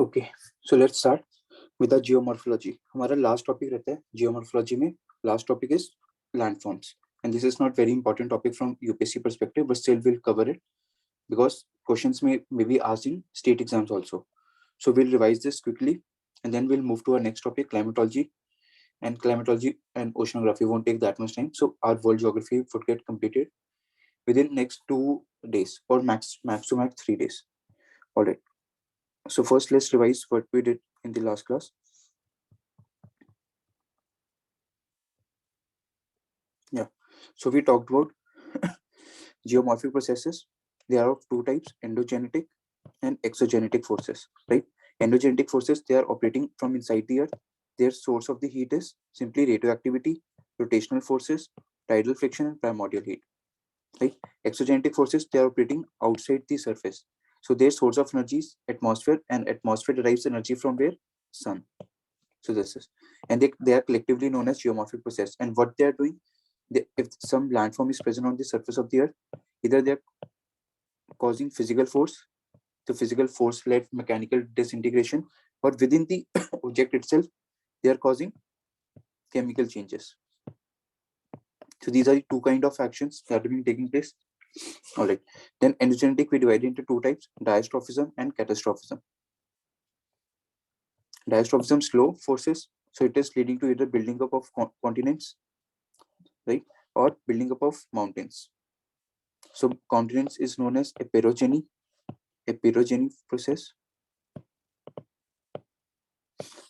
Okay, so let's start with the geomorphology. हमारा last topic रहता है geomorphology में. Last topic is landforms, and this is not very important topic from UPSC perspective, but still we'll cover it because questions may be asked in state exams also. So we'll revise this quickly, and then we'll move to our next topic, climatology. And climatology and oceanography won't take that much time. So our world geography would get completed within next 2 days or max to max 3 days. All right. So first, let's revise what we did in the last class. Yeah. So we talked about geomorphic processes. They are of two types: endogenetic and exogenetic forces. Right? Endogenetic forces, they are operating from inside the earth. Their source of the heat is simply radioactivity, rotational forces, tidal friction, and primordial heat. Right? Exogenetic forces, they are operating outside the surface. So their source of energy is atmosphere, and atmosphere derives energy from where? Sun. So this is, and they are collectively known as geomorphic process. And what they are doing, if some landform is present on the surface of the earth, either they are causing physical force, the physical force led mechanical disintegration, or within the object itself, they are causing chemical changes. So these are the two kind of actions that have been taking place. All right. Then endogenetic, we divide into two types: diastrophism and catastrophism. Diastrophism, slow forces, so it is leading to either building up of continents, right, or building up of mountains. So continents is known as aperogeny process,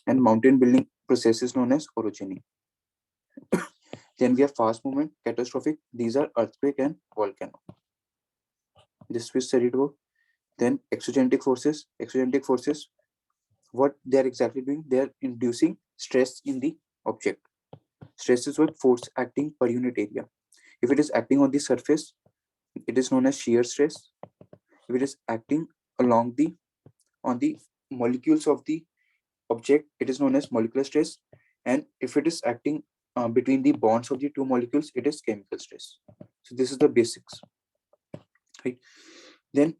and mountain building process is known as orogeny. Then we have fast movement, catastrophic. These are earthquake and volcano. This we studied about. Then exogenetic forces. Exogenetic forces, what they are exactly doing? They are inducing stress in the object. Stress is what? Force acting per unit area. If it is acting on the surface, it is known as shear stress. If it is acting on the molecules of the object, it is known as molecular stress. And if it is acting between the bonds of the two molecules, it is chemical stress. So this is the basics, right? Then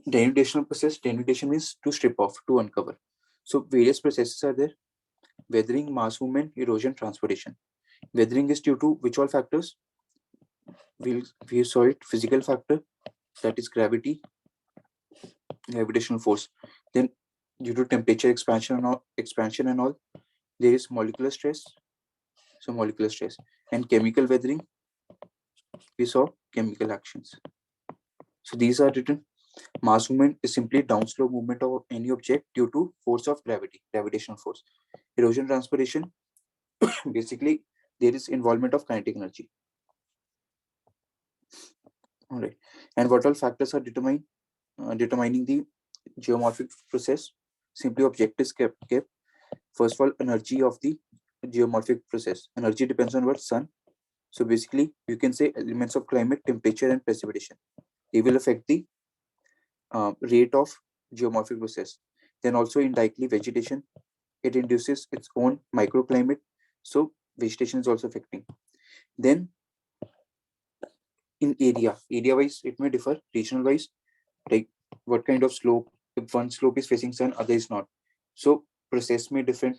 denudation process. Denudation means to strip off, to uncover. So various processes are there: weathering, mass movement, erosion, transportation. Weathering is due to which all factors? We saw it: physical factor, that is gravity, gravitational force. Then due to temperature expansion and all, there is molecular stress. So molecular stress. And chemical weathering, we saw chemical actions. So these are written. Mass movement is simply downslope movement of any object due to force of gravity, gravitational force. Erosion, transpiration, basically there is involvement of kinetic energy. All right. And what all factors are determining the geomorphic process? Simply object is kept. First of all, energy of the geomorphic process. Energy depends on what? Sun. So basically, you can say elements of climate, temperature, and precipitation. They will affect the rate of geomorphic process. Then also indirectly vegetation. It induces its own microclimate. So vegetation is also affecting. Then in area wise, it may differ. Regional wise, like what kind of slope, if one slope is facing sun, other is not. So process may differ.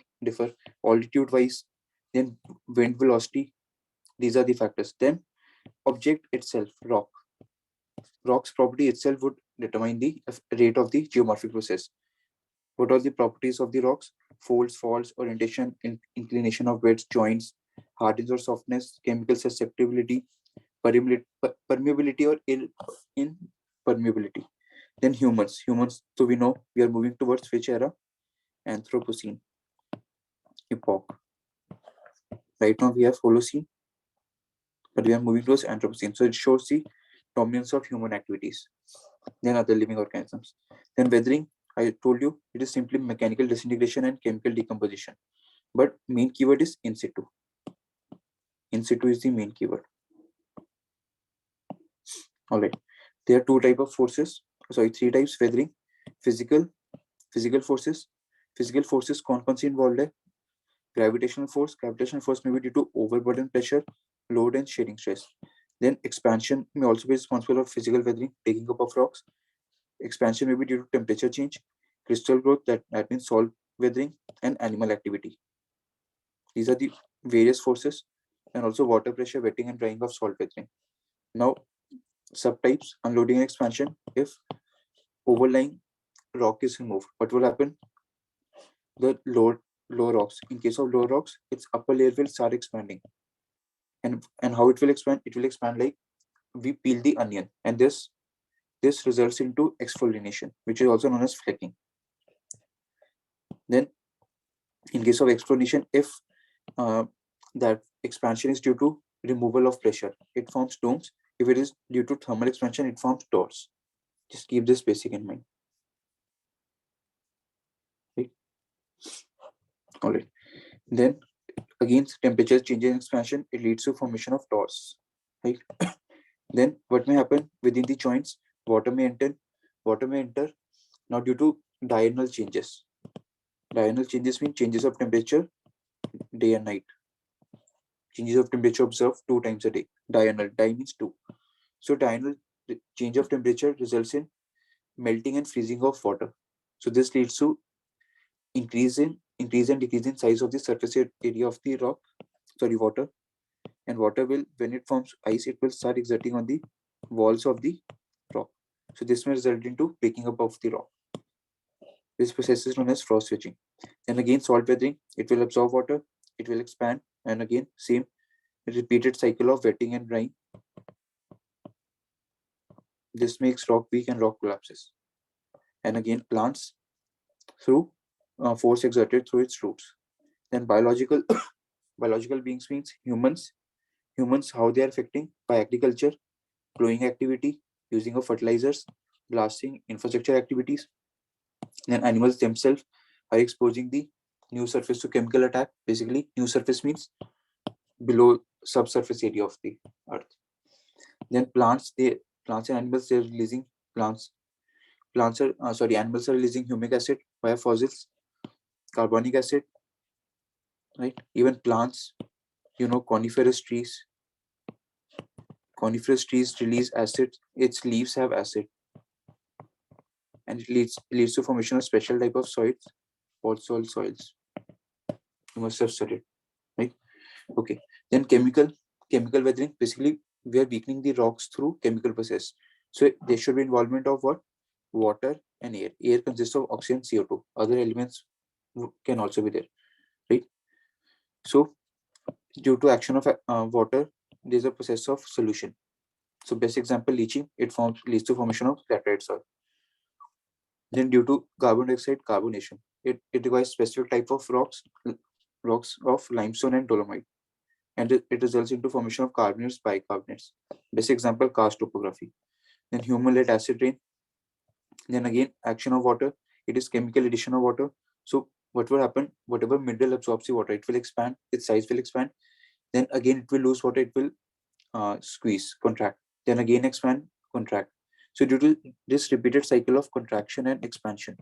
Altitude wise, then wind velocity, these are the factors. Then object itself, rock's property itself would determine the rate of the geomorphic process. What are the properties of the rocks? Folds, faults, orientation, inclination of beds, joints, hardness or softness, chemical susceptibility, permeability or impermeability. Then humans. So we know we are moving towards which era? Anthropocene epoch. Right now we have Holocene, but we are moving towards Anthropocene. So it shows the dominance of human activities, then other living organisms. Then weathering, I told you, it is simply mechanical disintegration and chemical decomposition. But main keyword is in situ. In situ is the main keyword. All right. There are two types of forces. Sorry, three types: weathering, physical forces. Physical forces कौन कौन सी involved है? Gravitational force may be due to overburden pressure, load, and shearing stress. Then expansion may also be responsible for physical weathering, taking up of rocks. Expansion may be due to temperature change. crystal growth, that means salt weathering, and animal activity. These are the various forces, and also water pressure, wetting and drying of salt weathering. Now, subtypes, unloading and expansion. If overlying rock is removed, what will happen? The lower rocks. In case of lower rocks, its upper layer will start expanding. And how it will expand? It will expand like we peel the onion, and this results into exfoliation, which is also known as flecking. Then, in case of exfoliation, if that expansion is due to removal of pressure, it forms domes. If it is due to thermal expansion, it forms doors. Just keep this basic in mind. Right? All right. Then again, temperature change in expansion, it leads to formation of doors. Right. Then what may happen within the joints? Water may enter. Water may enter now due to diurnal changes. Diurnal changes mean changes of temperature day and night. Changes of temperature observed 2 times a day. Diurnal, di means 2. So diurnal change of temperature results in melting and freezing of water. So this leads to increase and decrease in size of the surface area of the water. And water will, when it forms ice, it will start exerting on the walls of the rock. So this may result into breaking up of the rock. This process is known as frost switching. And again, salt weathering, it will absorb water, it will expand, and again, same repeated cycle of wetting and drying. This makes rock weak and rock collapses. And again, plants through force exerted through its roots. Then biological biological beings means humans. Humans, how they are affecting by agriculture, growing activity, using of fertilizers, blasting, infrastructure activities. Then animals themselves are exposing the new surface to chemical attack. Basically, new surface means below subsurface area of the earth. Then plants and animals, they're releasing animals are releasing humic acid via fossils, carbonic acid, right? Even plants, coniferous trees release acid. Its leaves have acid, and it leads to formation of special type of soils, podzol soils. You must have studied, right? Okay. Then chemical weathering. Basically, we are weakening the rocks through chemical process. So there should be involvement of what? Water and air. Air consists of oxygen, CO2. Other elements can also be there, right? So due to action of water, there is a process of solution. So best example, leaching. It leads to formation of laterite soil. Then due to carbon dioxide, carbonation. It requires specific type of rocks of limestone and dolomite. And it results into formation of carbonates, bicarbonates. Best example, karst topography. Then human-led acid rain. Then again, action of water. It is chemical addition of water. So what will happen? Whatever mineral absorbs the water, it will expand. Its size will expand. Then again, it will lose water. It will squeeze, contract. Then again, expand, contract. So due to this repeated cycle of contraction and expansion,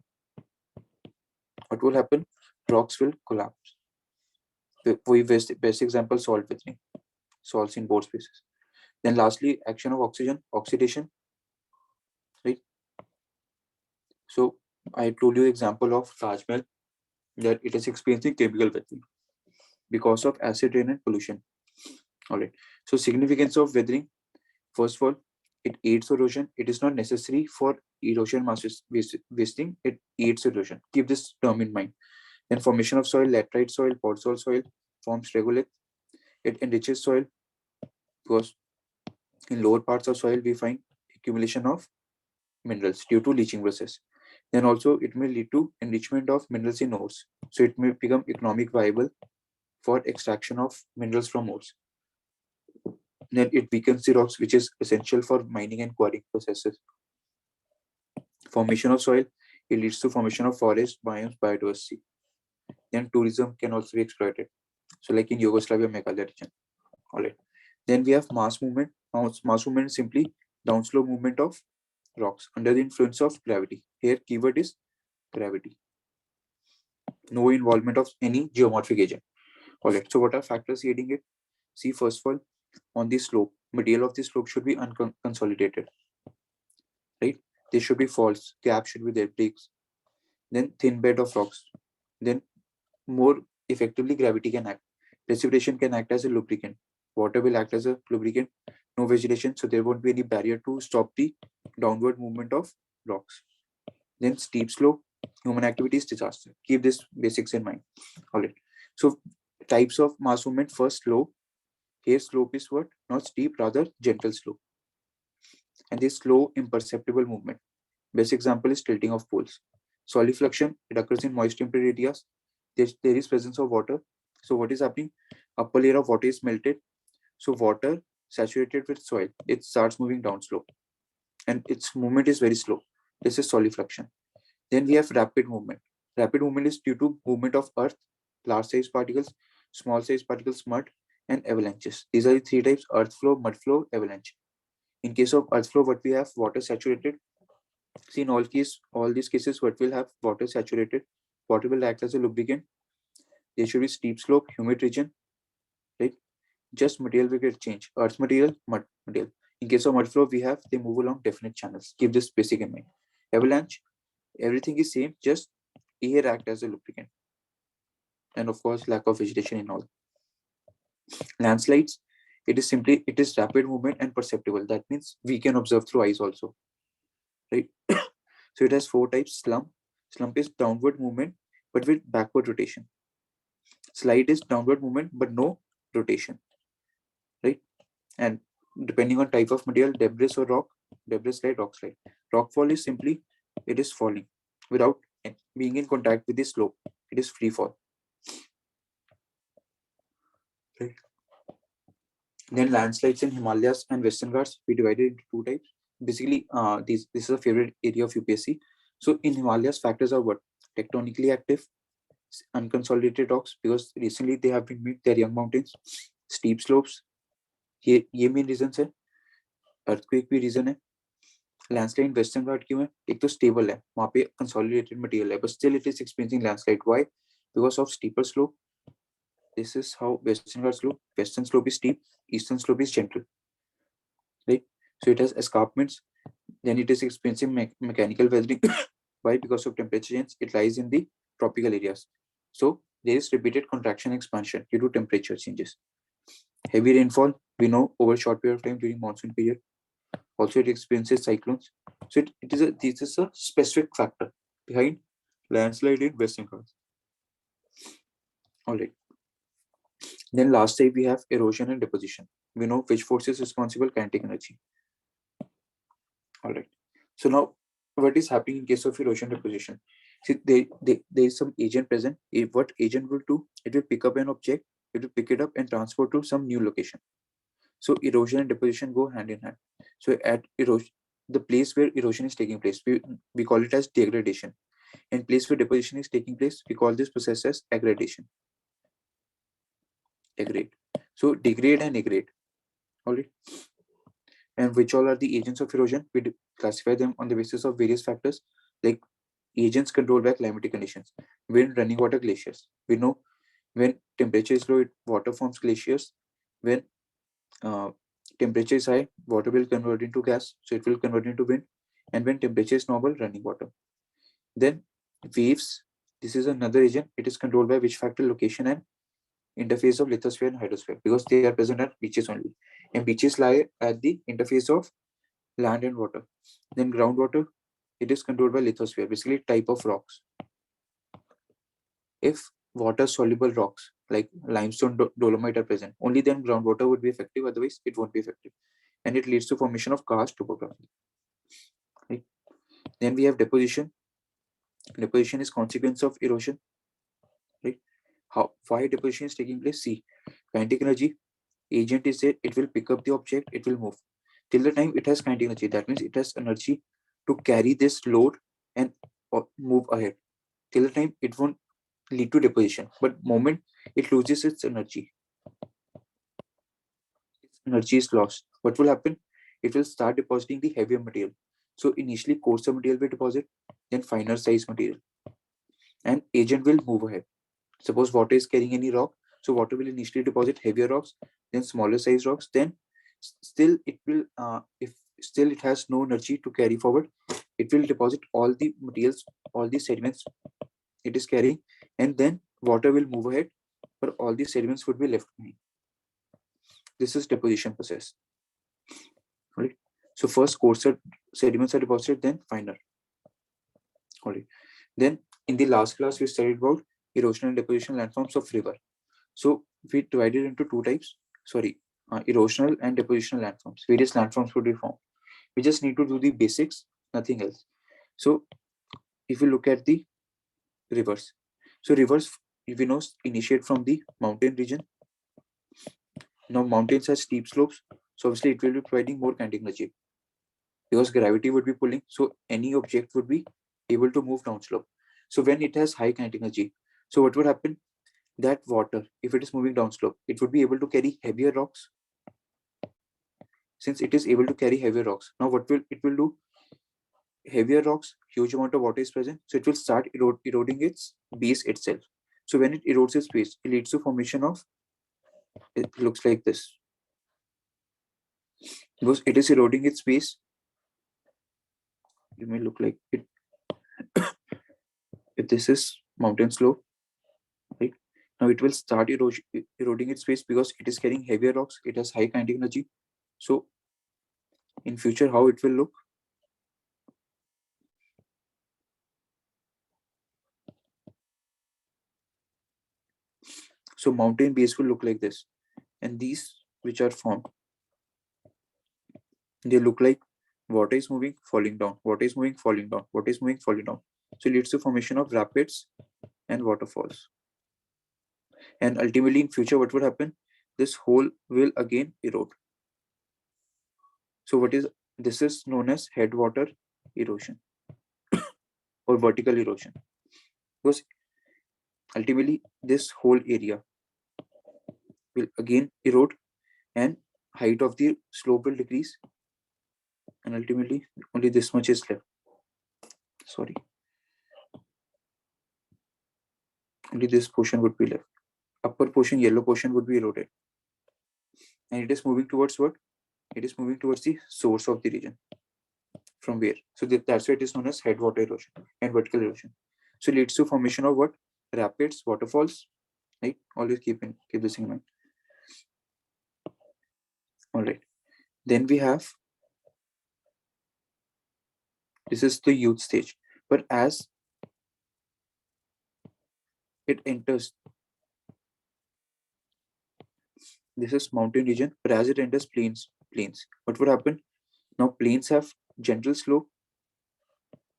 what will happen? Rocks will collapse. We best example, salt weathering. Salts in both spaces. Then lastly, action of oxygen, oxidation, right? So I told you example of Taj Mahal, that it is experiencing chemical weathering because of acid rain and pollution. All right. So significance of weathering. First of all, it aids erosion. It is not necessary for erosion mass wasting. It aids erosion. Keep this term in mind. Then formation of soil, laterite soil, podzol soil forms regolith. It enriches soil because in lower parts of soil we find accumulation of minerals due to leaching process. Then also it may lead to enrichment of minerals in ores. So it may become economic viable for extraction of minerals from ores. Then it weakens the rocks, which is essential for mining and quarrying processes. Formation of soil, it leads to formation of forest, biomes, biodiversity. Then tourism can also be exploited. So like in Yugoslavia, Meghalaya region. All right. Then we have mass movement. Mass movement is simply downslope movement of rocks under the influence of gravity. Here keyword is gravity. No involvement of any geomorphic agent. All right. So what are factors aiding it? See, first of all, on the slope, medial of the slope should be unconsolidated. Right? There should be faults, gaps should be there, breaks. then thin bed of rocks, then more effectively gravity can act. Precipitation can act as a lubricant. Water will act as a lubricant. No vegetation, so there won't be any barrier to stop the downward movement of rocks. Then steep slope, human activities, disaster. Keep this basics in mind. All right. So types of mass movement. First, slope. Here slope is what? Not steep, rather gentle slope. And this slow, imperceptible movement. Best example is tilting of poles. Solifluction, it occurs in moist temperate areas. There is presence of water. So what is happening? Upper layer of water is melted. So water saturated with soil, it starts moving down slope. And its movement is very slow. This is solifluction. Then we have rapid movement. Rapid movement is due to movement of earth, large size particles, small size particles, mud, and avalanches. These are the three types: earth flow, mud flow, avalanche. In case of earth flow, what we have? Water saturated. See, in all these cases, what will have? Water saturated. Water will act as a lubricant. There should be steep slope, humid region, right? Just material will get changed. Earth material, mud material. In case of mud flow, we have they move along definite channels. Keep this basic in mind. Avalanche, everything is same, just air act as a lubricant. And of course, lack of vegetation in all. Landslides, it is rapid movement and perceptible. That means we can observe through eyes also, right? So it has four types. Slump is downward movement, but with backward rotation. Slide is downward movement, but no rotation, right? And depending on type of material, debris or rock, debris slide, rock slide. Rock fall is simply, it is falling without being in contact with the slope. It is free fall. Right. Then landslides in Himalayas and Western Ghats, we divided into two types. Basically, this is a favorite area of UPSC. So in Himalayas, factors are what? Tectonically active, unconsolidated rocks, because recently they have been made, they're young mountains, steep slopes. ये main region है. Earthquake भी region है. Landslide western Ghat क्यों है? एक तो stable है, वहां पे कंसोलिडेटेड मटेरियल है, but still it is experiencing landslide. Why? Because of steeper slope. This is how Western Ghats slope. Western slope is steep, Eastern slope is gentle, right? So it has escarpments. Then it is experiencing mechanical weathering. Why? Because of temperature change. It lies in the tropical areas. So there is repeated contraction expansion due to temperature changes. Heavy rainfall, we know, over short period of time during monsoon period. Also, it experiences cyclones. So this is a specific factor behind landslide in Western Ghats. All right. Then last type we have erosion and deposition. We know which force is responsible: kinetic energy. All right. So now what is happening in case of erosion deposition? See, there is some agent present. What agent will do? It will pick up an object, it will pick it up and transport to some new location. So erosion and deposition go hand in hand. So at erosion, the place where erosion is taking place, we call it as degradation. And place where deposition is taking place, we call this process as aggradation. Degrade. So degrade and aggregate. All right. And which all are the agents of erosion? We classify them on the basis of various factors, like agents controlled by climatic conditions. Wind, running water, glaciers. We know when temperature is low, water forms glaciers. When temperature is high, water will convert into gas, so it will convert into wind. And when temperature is normal, running water. Then waves, this is another agent. It is controlled by which factor? Location and interface of lithosphere and hydrosphere, because they are present at beaches only. And beaches lie at the interface of land and water. Then groundwater, it is controlled by lithosphere, basically type of rocks. If water soluble rocks like limestone, dolomite are present, only then groundwater would be effective, otherwise it won't be effective. And it leads to formation of karst topography. Right? Then we have deposition. Deposition is consequence of erosion. Right? Why deposition is taking place? See, kinetic energy, agent is there, it will pick up the object, it will move. Till the time it has kinetic energy, that means it has energy to carry this load and move ahead. Till the time it won't lead to deposition, but moment it loses its energy is lost, what will happen? It will start depositing the heavier material. So initially coarser material will deposit, then finer size material, and agent will move ahead. Suppose water is carrying any rock, so water will initially deposit heavier rocks, then smaller size rocks, then still it will if still it has no energy to carry forward. It will deposit all the materials, all the sediments it is carrying, and then water will move ahead, but all the sediments would be left behind. This is deposition process. Right. So first coarser sediments are deposited, then finer. Right. Then in the last class we studied about erosion and deposition landforms of river. So we divided into two types. Erosional and depositional landforms. Various landforms would be formed. We just need to do the basics, nothing else. So if you look at the rivers, so rivers we know initiate from the mountain region. Now mountains have steep slopes, so obviously it will be providing more kinetic energy because gravity would be pulling, so any object would be able to move downslope. So when it has high kinetic energy, so what would happen? That water, if it is moving downslope, it would be able to carry heavier rocks. Since it is able to carry heavier rocks, now what will it will do? Heavier rocks, huge amount of water is present, so it will start eroding its base itself. So when it erodes its base, it leads to formation of, it looks like this. Because it is eroding its base, it may look like it. If this is mountain slope, right? Now it will start eroding its base because it is carrying heavier rocks, it has high kinetic energy. So in future, how it will look? So mountain base will look like this. And these which are formed, they look like water is moving, falling down, water is moving, falling down, water is moving, falling down. So it leads to formation of rapids and waterfalls. And ultimately in future, what would happen? This hole will again erode. So this is known as headwater erosion or vertical erosion. Because ultimately this whole area will again erode and height of the slope will decrease, and ultimately only this much is left. Sorry. Only this portion would be left. Upper portion, yellow portion would be eroded. And it is moving towards what? It is moving towards the source of the region. From where? So that's why it is known as headwater erosion and vertical erosion. So it leads to formation of what? Rapids, waterfalls. Right? Always keep this in mind. All right. Then we have, this is the youth stage. But as it enters, this is mountain region, but as it enters plains, what would happen? Now plains have gentle slope,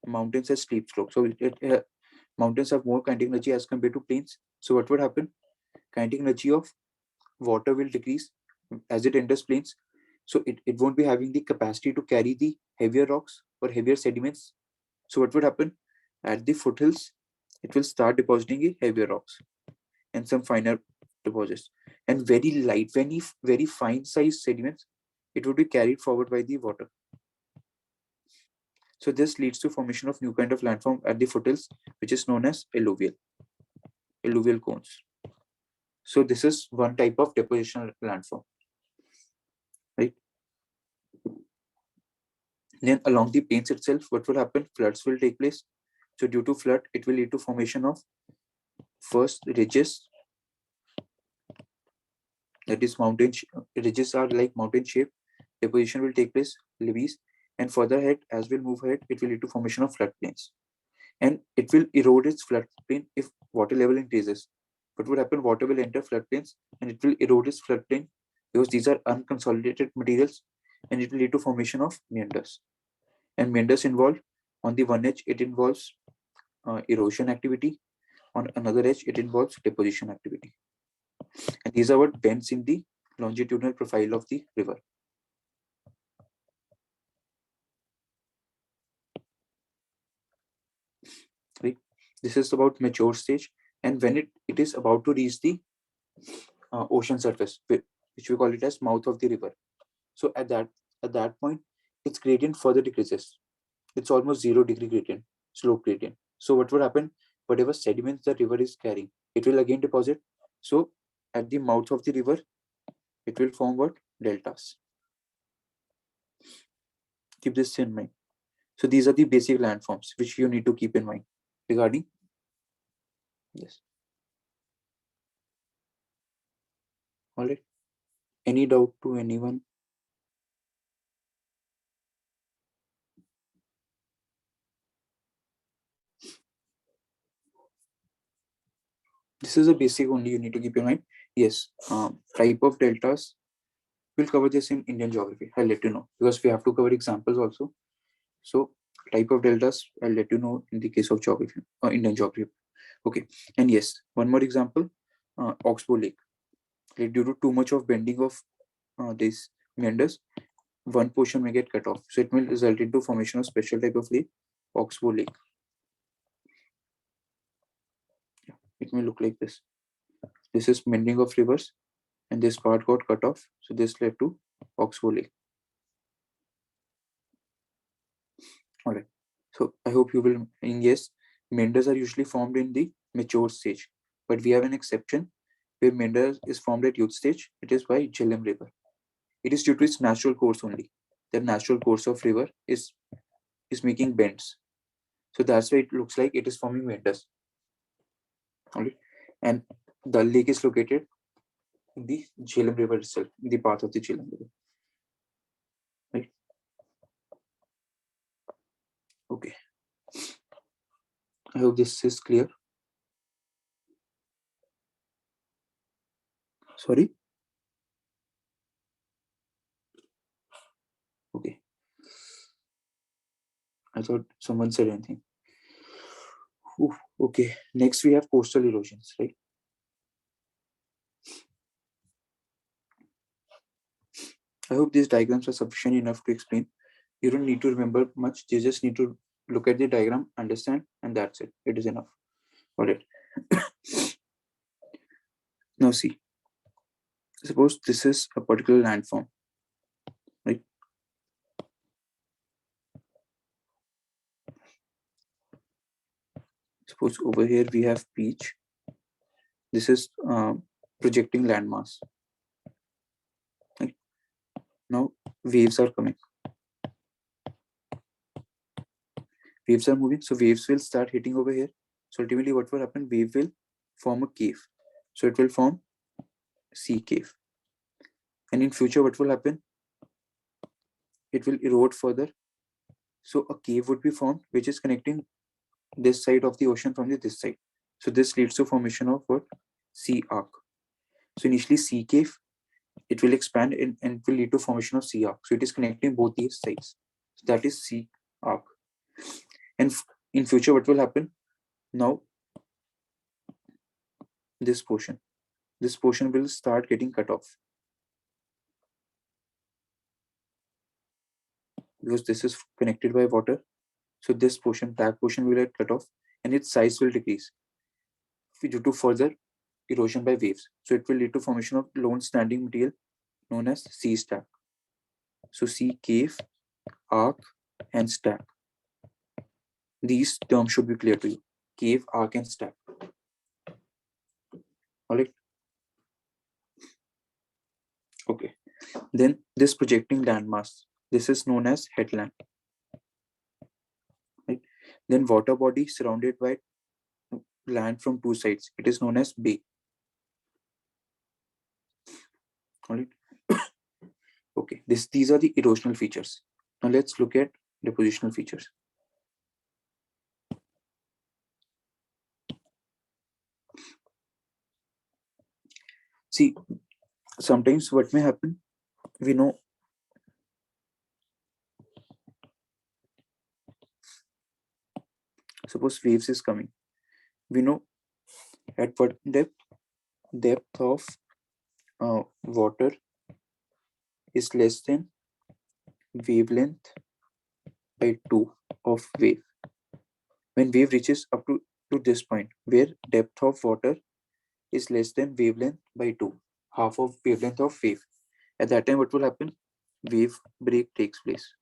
mountains have steep slope. So mountains have more kinetic energy as compared to plains. So what would happen? Kinetic energy of water will decrease as it enters plains. So it won't be having the capacity to carry the heavier rocks or heavier sediments. So what would happen? At the foothills, it will start depositing heavier rocks and some finer deposits. And very light, very fine sized sediments, it would be carried forward by the water. So this leads to formation of new kind of landform at the foothills, which is known as alluvial cones. So this is one type of depositional landform, right? Then along the plains itself, what will happen? Floods will take place. So due to flood, it will lead to formation of first ridges. That is ridges are like mountain shape. Deposition will take place, levees, and further ahead, as we'll move ahead, it will lead to formation of floodplains. And it will erode its floodplain if water level increases. What would happen? Water will enter floodplains and it will erode its floodplain because these are unconsolidated materials, and it will lead to formation of meanders. And meanders involve, on the one edge, it involves erosion activity. On another edge, it involves deposition activity. And these are what bends in the longitudinal profile of the river. Right? This is about mature stage, and when it is about to reach the ocean surface, which we call it as mouth of the river. So at that point, its gradient further decreases. It's almost 0-degree gradient, slope gradient. So what would happen? Whatever sediments the river is carrying, it will again deposit. So at the mouth of the river, it will form what? Deltas. Keep this in mind. So these are the basic landforms which you need to keep in mind regarding this. All right. Any doubt to anyone? This is a basic only you need to keep in mind. Yes, type of deltas. We'll cover this in Indian geography. I'll let you know because we have to cover examples also. So type of deltas, I'll let you know in the case of geography, Indian geography. Okay. And yes, one more example, Oxbow Lake. Like, due to too much of bending of these meanders, one portion may get cut off. So it will result into formation of special type of lake, Oxbow Lake. Yeah, it may look like this. This is mending of rivers, and this part got cut off. So this led to Oxbow Lake. All right. So I hope you will. And yes, meanders are usually formed in the mature stage, but we have an exception where meander is formed at youth stage. It is by Jhelum River. It is due to its natural course only. The natural course of river is making bends. So that's why it looks like it is forming meanders. Only. And the lake is located in the Jhelum River itself, in the path of the Jhelum River. Right? Okay. I hope this is clear. Sorry. Okay. I thought someone said anything. Ooh, okay. Next we have coastal erosions, right? I hope these diagrams are sufficient enough to explain. You don't need to remember much. You just need to look at the diagram, understand, and that's it. It is enough. All right. Now see, suppose this is a particular landform, right? Suppose over here we have beach. This is projecting landmass. Right? Now waves are coming. Waves are moving, so waves will start hitting over here. So ultimately what will happen? Wave will form a cave. So it will form sea cave. And in future what will happen? It will erode further. So a cave would be formed which is connecting this side of the ocean from this side. So this leads to formation of what? Sea arc. So initially sea cave, it will expand and will lead to formation of sea arc. So it is connecting both these sides. So that is sea arc. And in future what will happen? Now this portion will start getting cut off because this is connected by water. So this portion, black portion, will get cut off and its size will decrease due to further erosion by waves. So it will lead to formation of lone standing material known as sea stack. So sea cave, arc, and stack. These terms should be clear to you. Cave, arc, and stack. All right. Okay. Then this projecting landmass. This is known as headland. Right. Then water body surrounded by land from two sides. It is known as bay. All right. Okay. These are the erosional features. Now let's look at depositional features. See, sometimes what may happen, we know suppose waves is coming. We know at what depth of water is less than wavelength by 2 of wave. When wave reaches up to this point, where depth of water is less than wavelength by 2, half of wavelength of wave. At that time, what will happen? Wave break takes place.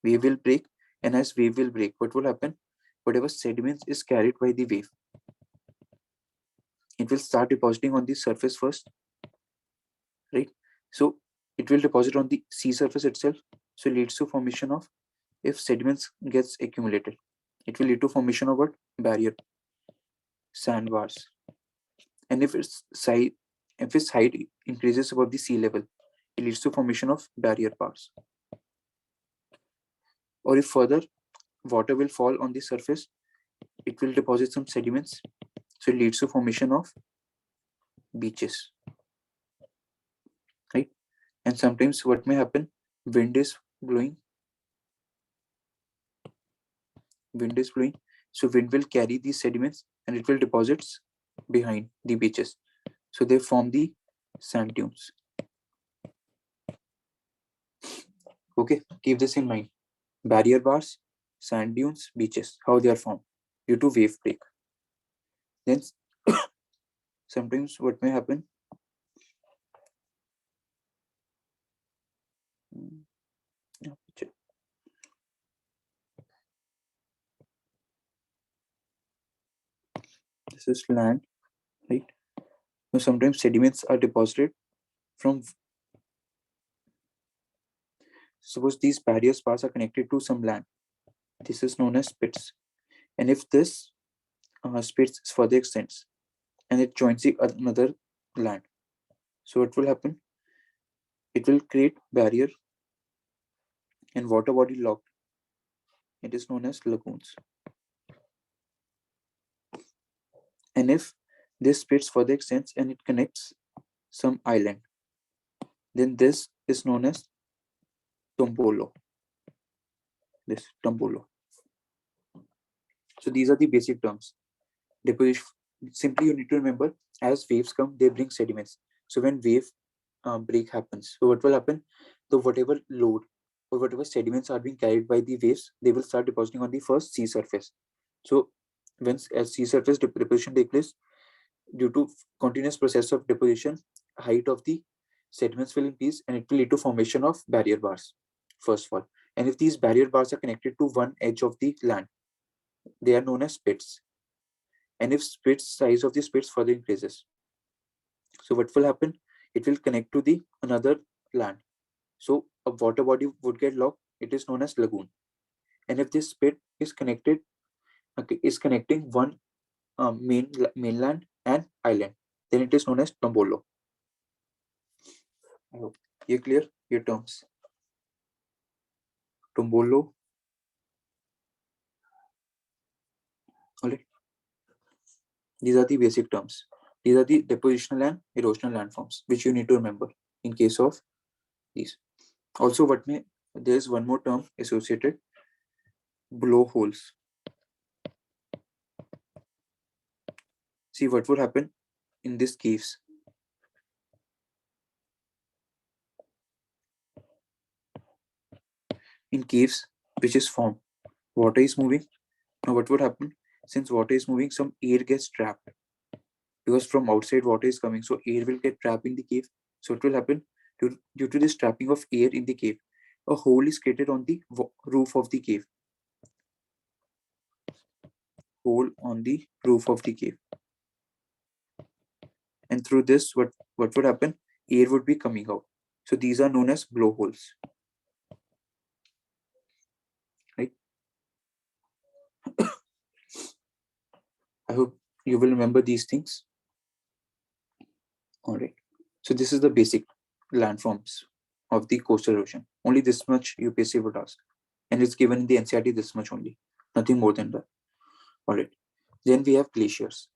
Wave will break, and as wave will break, what will happen? Whatever sediments is carried by the wave, it will start depositing on the surface first, right? So it will deposit on the sea surface itself. So it leads to formation of if sediments gets accumulated, it will lead to formation of what? Barrier, sandbars. And if its height increases above the sea level, it leads to formation of barrier bars. Or if further water will fall on the surface, it will deposit some sediments, so it leads to formation of beaches, right? And sometimes what may happen, wind is blowing, so wind will carry these sediments and it will deposit behind the beaches, so they form the sand dunes. Okay, keep this in mind. Barrier bars, sand dunes, beaches, how they are formed due to wave break. Then sometimes what may happen, this is land, right? So sometimes sediments are deposited from, suppose these barrier bars are connected to some land. This is known as spits. And if this spits further extends and it joins the another land, so what will happen? It will create barrier and water body locked. It is known as lagoons. And if this spits further extends and it connects some island, then this is known as tombolo. This tombolo. So these are the basic terms. Deposition. Simply you need to remember, as waves come, they bring sediments. So when wave break happens, so what will happen? So whatever load or whatever sediments are being carried by the waves, they will start depositing on the first sea surface. So when as sea surface deposition takes place, due to continuous process of deposition, height of the sediments will increase and it will lead to formation of barrier bars, first of all. And if these barrier bars are connected to one edge of the land, they are known as spits. And if size of the spits further increases, so what will happen? It will connect to the another land. So a water body would get locked. It is known as lagoon. And if this spit is connected, okay, is connecting one mainland and island, then it is known as tombolo. I hope you're clear your terms. Tombolo. All right. These are the basic terms. These are the depositional and erosional landforms, which you need to remember in case of these. Also, there is one more term associated, blowholes. See what would happen in these caves. In caves which is formed, water is moving. Now what would happen? Since water is moving, some air gets trapped because from outside water is coming, so air will get trapped in the cave. So what will happen? Due to this trapping of air in the cave, a hole is created on the roof of the cave. Hole on the roof of the cave. And through this, what would happen? Air would be coming out. So these are known as blowholes. Right? I hope you will remember these things. All right. So this is the basic landforms of the coastal erosion. Only this much UPSC would ask. And it's given in the NCERT this much only. Nothing more than that. All right. Then we have glaciers.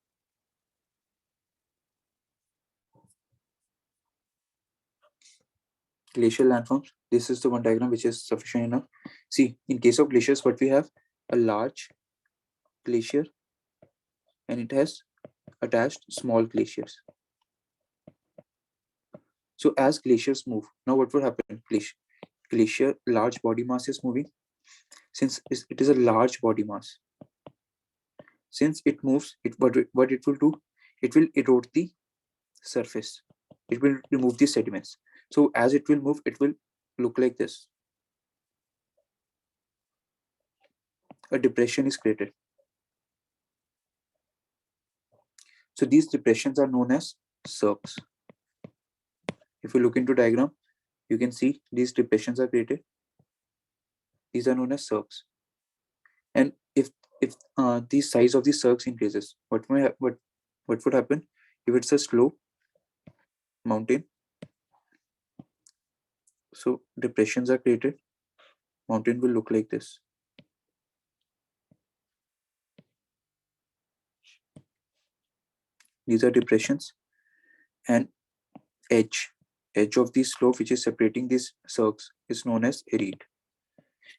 Glacial landforms. This is the one diagram which is sufficient enough. See, in case of glaciers, what we have? A large glacier and it has attached small glaciers. So as glaciers move, now what will happen? Glacier, large body mass is moving. Since it is a large body mass, since it moves, what it will do? It will erode the surface. It will remove the sediments. So as it will move, it will look like this. A depression is created. So these depressions are known as cirques. If you look into diagram, you can see these depressions are created. These are known as cirques. And if the size of the cirques increases, what would happen? If it's a slow mountain, so depressions are created. Mountain will look like this. These are depressions, and edge of the slope which is separating these cirques is known as arete.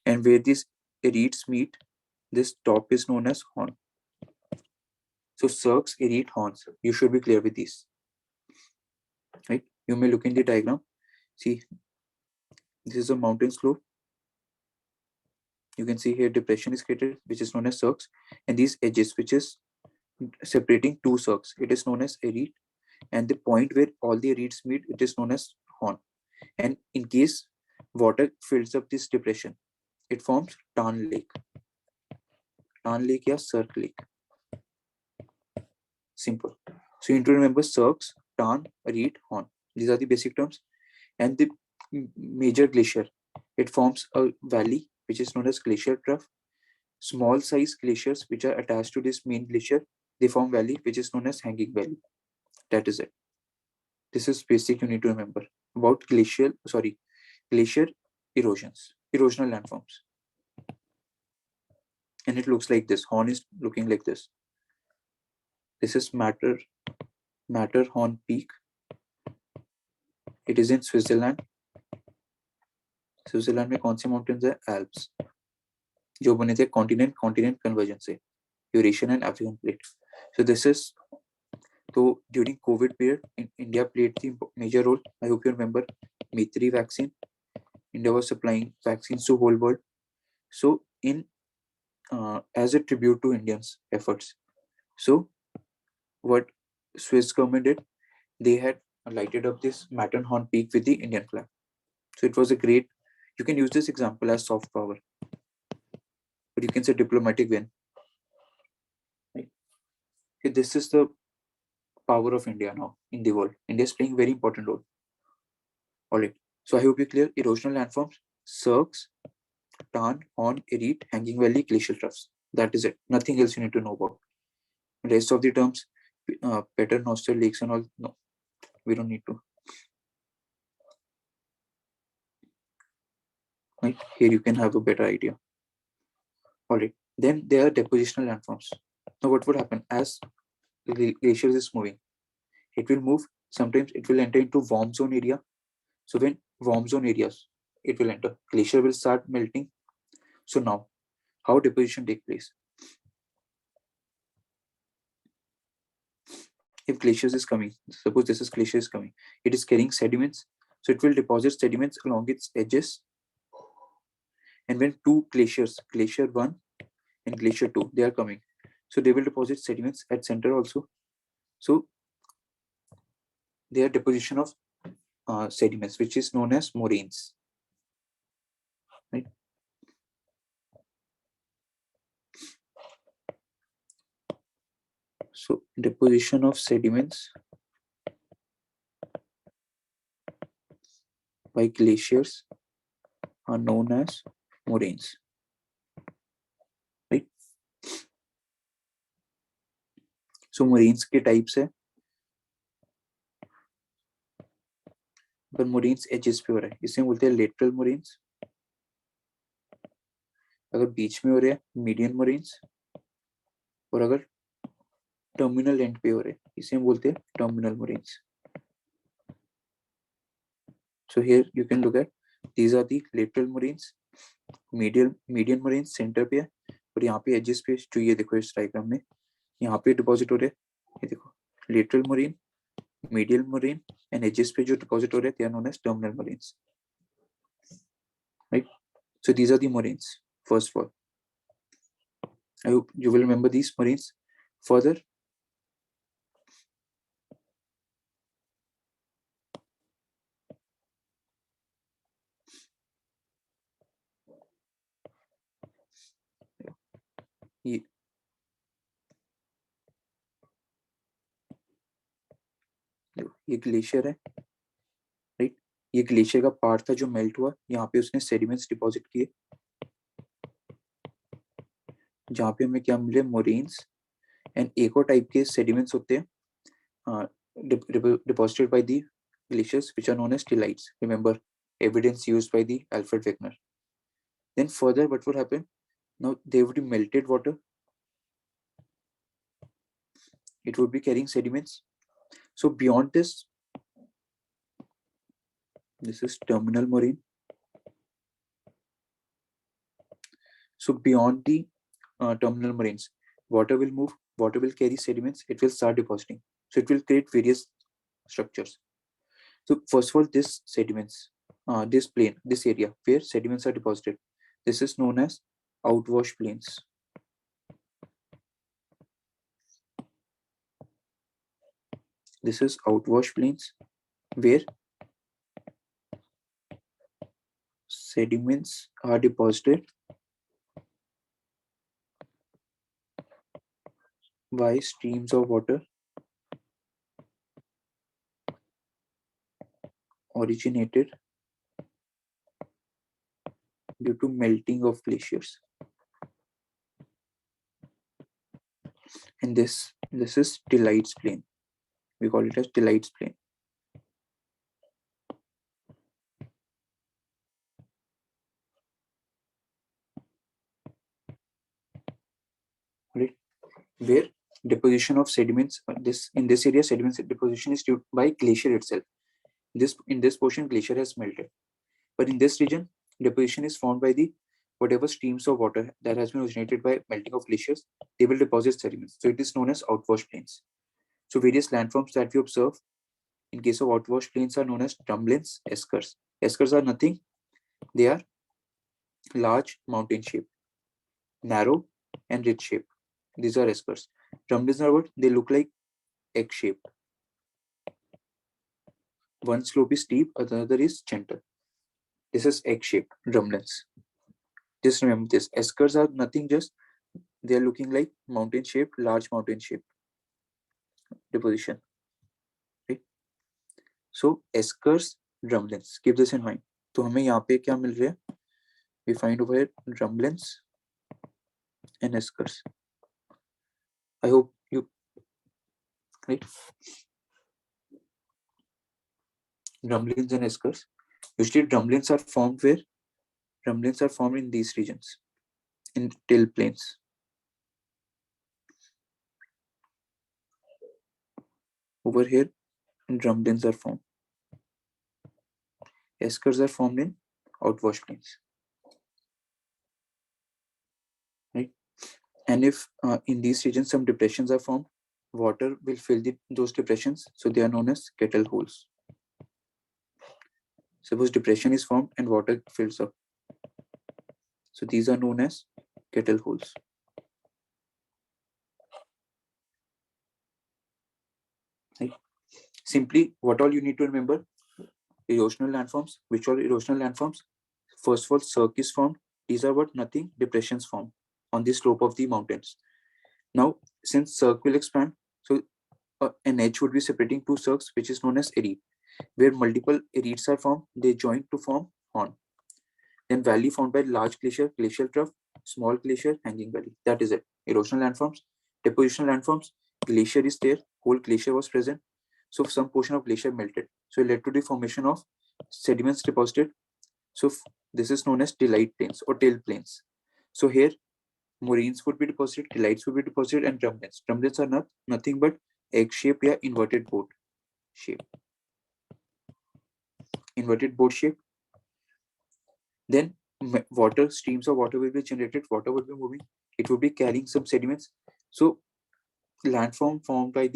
And where these aretes meet, this top is known as horn. So cirques, arete, horns. You should be clear with these. Right? You may look in the diagram. See, this is a mountain slope. You can see here depression is created, which is known as cirques, and these edges, which is separating two cirques, it is known as arete. And the point where all the aretes meet, it is known as horn. And in case water fills up this depression, it forms Tarn Lake. Tarn Lake or Cirque Lake. Simple. So you need to remember cirques, Tarn, arete, horn. These are the basic terms. And the major glacier, it forms a valley which is known as glacier trough. Small size glaciers which are attached to this main glacier, they form valley which is known as hanging valley. That is it. This is basic you need to remember about glacier erosions, erosional landforms. And it looks like this. Horn is looking like this. This is Matterhorn Peak. It is in Switzerland. Switzerland में कौन सी mountains है? Alps, जो बने थे continent convergence से, Eurasian and African plate. So this is, तो during Covid period India played the major role. I hope you remember Mitri vaccine. India was supplying vaccines to whole world. So in as a tribute to Indians' efforts, so what Swiss government did, they had lighted up this Matterhorn peak with the Indian flag. So it was a great, you can use this example as soft power, but you can say diplomatic win. Right? So this is the power of India now in the world. India is playing a very important role. All right. So I hope you clear erosional landforms, cirques, Tarn, horn, arete, hanging valley, glacial troughs. That is it. Nothing else you need to know about. Rest of the terms, paternoster lakes and all, no, we don't need to. Right? Here you can have a better idea. All right. Then there are depositional landforms. Now what would happen as the glacier is moving? It will move. Sometimes it will enter into warm zone area. So when warm zone areas, it will enter. Glacier will start melting. So now, how deposition take place? If glaciers is coming, suppose this is glacier is coming, it is carrying sediments. So it will deposit sediments along its edges. And when two glaciers, glacier 1 and glacier 2, they are coming, so they will deposit sediments at center also. So they are deposition of sediments, which is known as moraines. Right? So deposition of sediments by glaciers are known as moraines. Right? So moraines के types है. अगर moraines edges पे हो रहा है, इसे बोलते हैं लेटरल मोरेन्स. अगर बीच में हो रहे हैं, मीडियन मोरेन्स. और अगर टर्मिनल एंड पे हो रहे हैं, इसे बोलते हैं terminal moraines. So here you can look at, these are the lateral moraines, median moraines center पे है, और यहाँ पे edges पे जो ये देखो इस डायग्राम में यहाँ पे डिपॉजिट हो रहे हैं, ये देखो lateral moraine, medial moraine and edges पे जो डिपॉजिट हो रहे हैं, they are known as terminal moraines. Right? So these are the moraines. First of all, I hope you will remember these moraines. Further, ये ग्लेशियर है. Right? ये glacier का part था जो मेल्ट हुआ, यहाँ पे उसने सेडिमेंट्स डिपॉजिट किए. जहाँ पे हमें क्या मिले, मोरेन्स एंड एक और टाइप के सेडिमेंट्स होते हैं deposited by the glaciers which are known as stellites. Remember, evidence used by the Alfred Wegener. Then further, what would happen? Now they would be melted water. It would be carrying sediments. So beyond this is terminal moraine. So beyond the terminal moraines, water will move, water will carry sediments, it will start depositing. So it will create various structures. So first of all, this sediments, this plain, this area where sediments are deposited, this is known as outwash plains. This is outwash plains where sediments are deposited by streams of water originated due to melting of glaciers. And this is Stellites plain. We call it as Stellites plain. Right? Where deposition of sediments, in this area, sediments deposition is due by glacier itself. In this portion, glacier has melted. But in this region, deposition is formed by the whatever streams of water that has been originated by melting of glaciers, they will deposit sediments. So it is known as outwash plains. So various landforms that we observe in case of outwash plains are known as drumlins, eskers. Eskers are nothing. They are large mountain shape, narrow and ridge shape. These are eskers. Drumlins are what? They look like egg shape. One slope is steep, another is gentle. This is egg shape, drumlins. Just remember this. Eskers are nothing, just they are looking like mountain shape, large mountain shape deposition. Right? So eskers, drumlins. Keep this in mind. तो हमें यहाँ पे क्या मिल रहा है? We find over here drumlins and eskers. I hope you right. Drumlins and eskers. Usually drumlins are formed where? Drumlins are formed in these regions, in till plains. Over here, drumlins are formed. Eskers are formed in outwash plains. Right? And if in these regions some depressions are formed, water will fill those depressions. So they are known as kettle holes. Suppose depression is formed and water fills up. So these are known as kettle holes. Right? Simply, what all you need to remember? Erosional landforms. Which are erosional landforms? First of all, cirque is formed. These are what? Nothing. Depressions formed on the slope of the mountains. Now, since cirque will expand, so an edge would be separating two cirques, which is known as erid. Where multiple erids are formed, they join to form horn. Then valley formed by large glacier, glacial trough, small glacier, hanging valley. That is it. Erosional landforms. Depositional landforms. Glacier is there. Whole glacier was present. So some portion of glacier melted. So it led to the formation of sediments deposited. So this is known as stellite plains or till plains. So here moraines would be deposited, stellites would be deposited, and drumlins. Drumlins are nothing but egg shape or inverted boat shape. Inverted boat shape. Then water, streams of water will be generated, water will be moving, it will be carrying some sediments. So landform formed by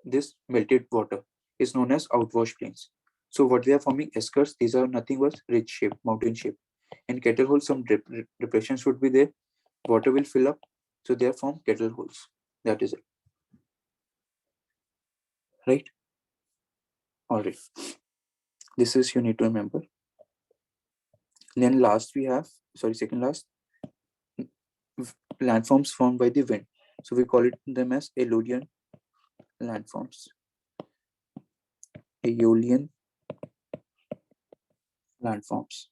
this melted water is known as outwash plains. So what they are forming, eskers, these are nothing but ridge shape, mountain shape. And kettle holes, some depressions would be there, water will fill up, so they are formed kettle holes. That is it. Right? All right. This is you need to remember. Then last we have, second last, landforms formed by the wind. So we call them as Aeolian landforms. Aeolian landforms.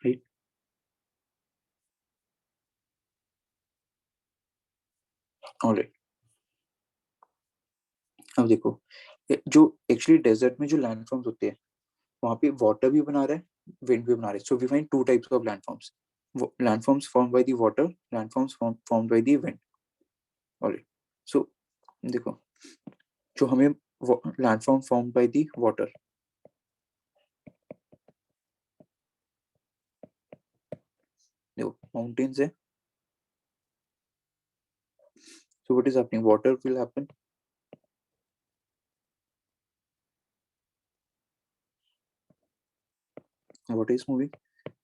Right? Alright, अब देखो जो actually desert में जो landforms होते हैं वहां पे water भी बना रहा है, विंड भी बना रहा है. So we find two types of landforms. Landforms formed by the water, landforms formed by the wind. Alright, so देखो जो हमें landform formed by the water, देखो माउंटेन्स है. So what is happening? Water will happen. Water is moving.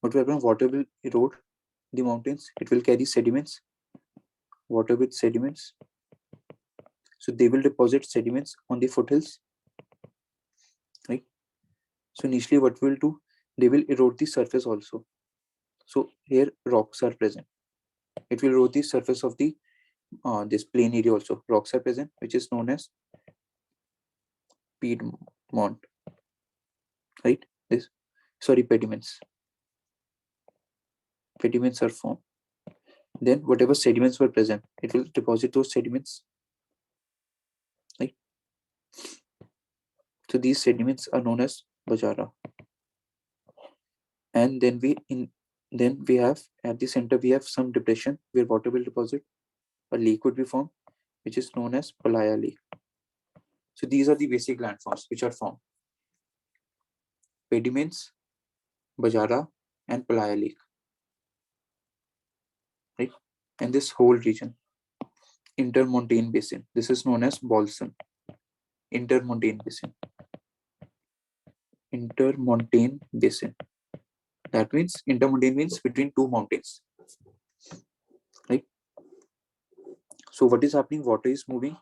What will happen? Water will erode the mountains. It will carry sediments. Water with sediments. So they will deposit sediments on the foothills. Right. So initially, what will do? They will erode the surface also. So here rocks are present. It will erode the surface of the this plain area also. Rocks are present, which is known as piedmont. Right. This sorry pediments. Pediments are formed. Then whatever sediments were present, it will deposit those sediments. Right. So these sediments are known as bajara. And then we have at the center we have some depression where water will deposit. A lake would be formed, which is known as Palaya Lake. So these are the basic landforms which are formed: pediments, bajara, and Palaya Lake. Right, and this whole region, intermontane basin. This is known as Bolson. Intermontane basin. Intermontane basin. That means intermontane means between two mountains. Right. So what is happening? Water is moving.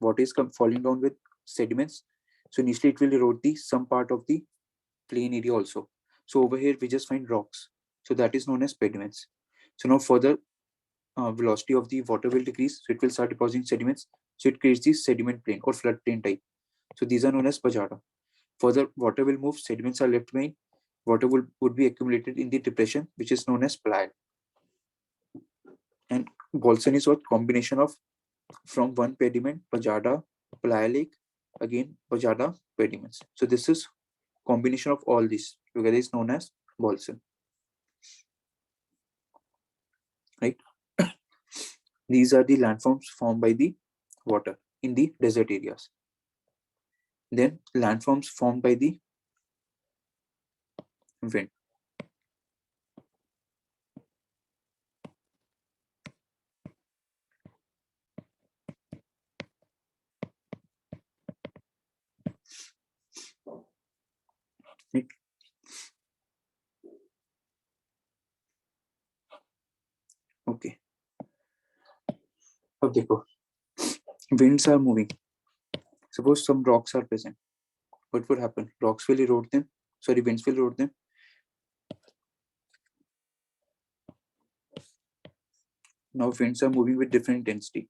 Water is falling down with sediments. So initially it will erode the some part of the plain area also. So over here we just find rocks. So that is known as pediments. So now further velocity of the water will decrease. So it will start depositing sediments. So it creates the sediment plain or flood plain type. So these are known as bajara. Further water will move. Sediments are left behind. Water would be accumulated in the depression, which is known as playa. And Bolson is what combination of from one pediment, bajada, playa lake, again bajada pediments. So this is combination of all these together is known as Bolson. Right. These are the landforms formed by the water in the desert areas. Then landforms formed by the wind. Right. Okay. अब देखो, winds are moving. Suppose some rocks are present. What would happen? Rocks will erode them. Sorry, winds will erode them. Now winds are moving with different intensity.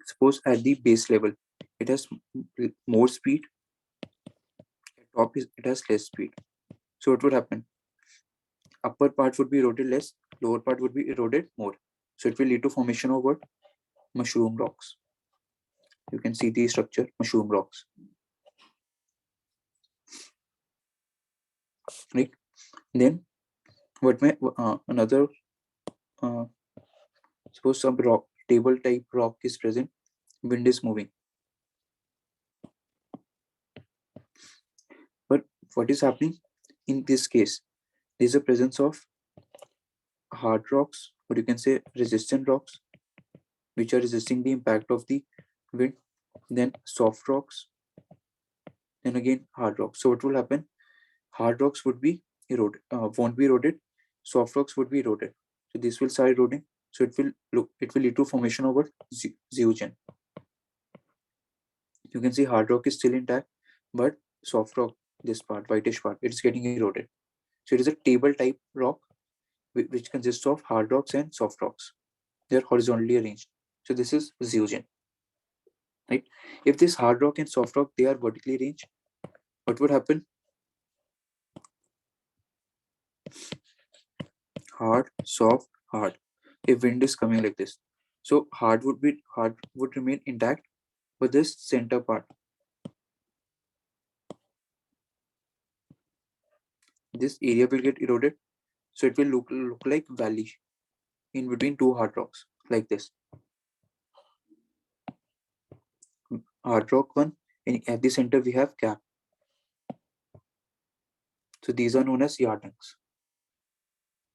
Suppose at the base level, it has more speed. At top it has less speed. So what would happen? Upper part would be eroded less. Lower part would be eroded more. So it will lead to formation of what? Mushroom rocks. You can see the structure, mushroom rocks. Right. Then what may another suppose some rock table type rock is present, wind is moving. But what is happening in this case? There is a presence of hard rocks, or you can say resistant rocks, which are resisting the impact of the wind. Then soft rocks, then again hard rocks. So what will happen? Hard rocks would be eroded, won't be eroded. Soft rocks would be eroded. So this will start eroding. So it will lead to formation of what? Zeugen. You can see hard rock is still intact, but soft rock, this part, whitish part, it's getting eroded. So it is a table type rock which consists of hard rocks and soft rocks. They are horizontally arranged. So this is zeugen. Right? If this hard rock and soft rock they are vertically arranged, what would happen? Hard, soft, hard. If wind is coming like this, So hard would remain intact, but this center part, this area will get eroded, so it will look like valley in between two hard rocks, like this. Hard rock one, and at the center we have gap. So these are known as yardings,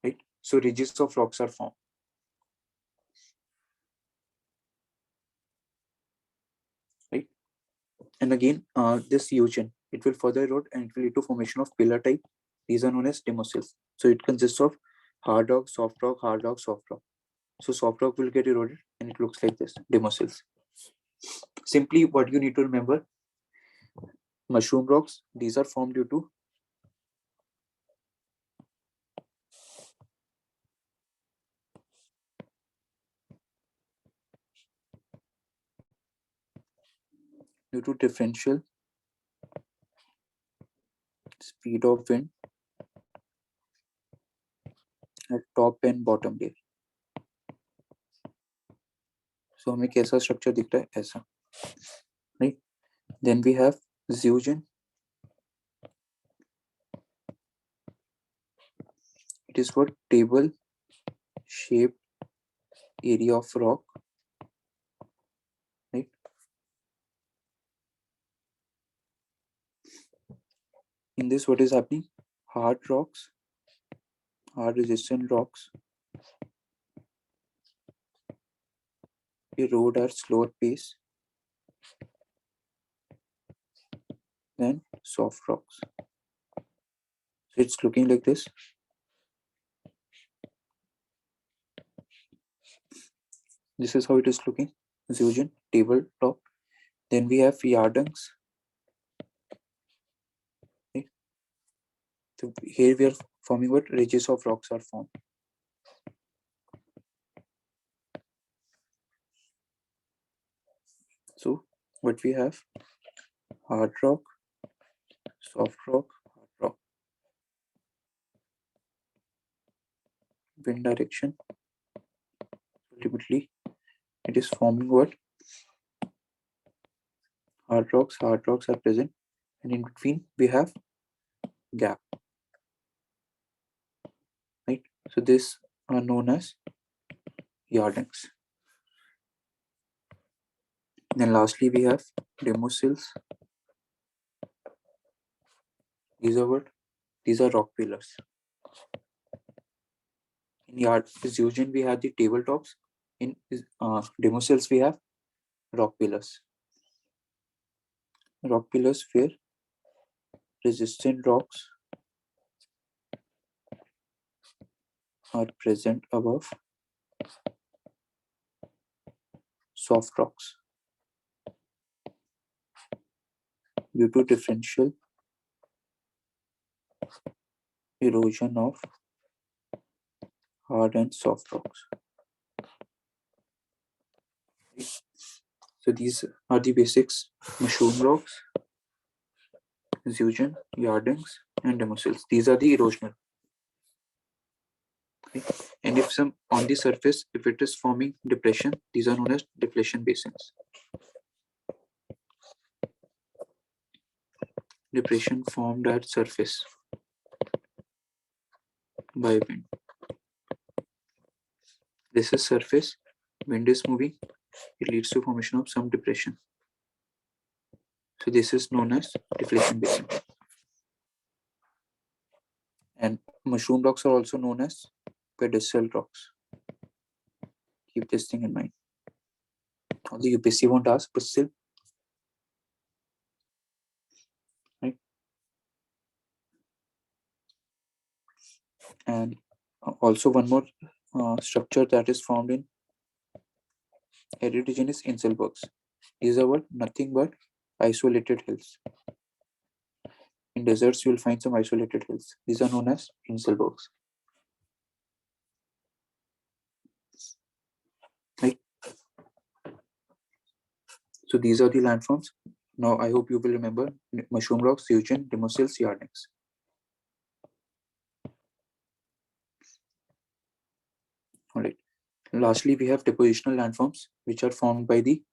right? So ridges of rocks are formed. Right? And again, this eugen, it will further erode and it will lead to formation of pillar type. These are known as demosills. So it consists of hard rock, soft rock, hard rock, soft rock. So soft rock will get eroded and it looks like this, demosills. Simply what you need to remember, mushroom rocks, these are formed due to differential speed of wind at top and bottom layer. So हमें कैसा structure दिख रहा है ऐसा, right? Then we have zeugen. It is for table shaped area of rock, right? In this, what is happening? Hard rocks, hard resistant rocks erode at slower pace than soft rocks. So it's looking like this. This is how it is looking. Zeugen, tabletop. Then we have yardings. Okay. So here we are forming what ridges of rocks are formed. So what we have, hard rock, soft rock, hard rock. Wind direction. Ultimately, it is forming what? Hard rocks are present, and in between we have gap. Right? So these are known as yardings. Then lastly we have demosills. These are what? These are rock pillars. In zeugen we have the tabletops. In demosills we have rock pillars. Rock pillars where resistant rocks are present above soft rocks due to differential erosion of hard and soft rocks. So these are the basics: mushroom rocks, zeugen, yardings, and demosills. These are the erosional. Okay. And if some on the surface, if it is forming depression, these are known as deflation basins. Depression formed at surface by wind. This is surface, wind is moving, it leads to formation of some depression. So this is known as deflation basin. And mushroom rocks are also known as pedestal rocks. Keep this thing in mind. Although UPSC won't ask, but still. Right? And also one more structure that is found in heterogeneous Inselbergs. These are what? Nothing but isolated hills. In deserts, you will find some isolated hills. These are known as Inselbergs. Right? So these are the landforms. Now I hope you will remember mushroom rocks, zeugen, demosills, yardings. All right. Lastly, we have depositional landforms, which are formed by the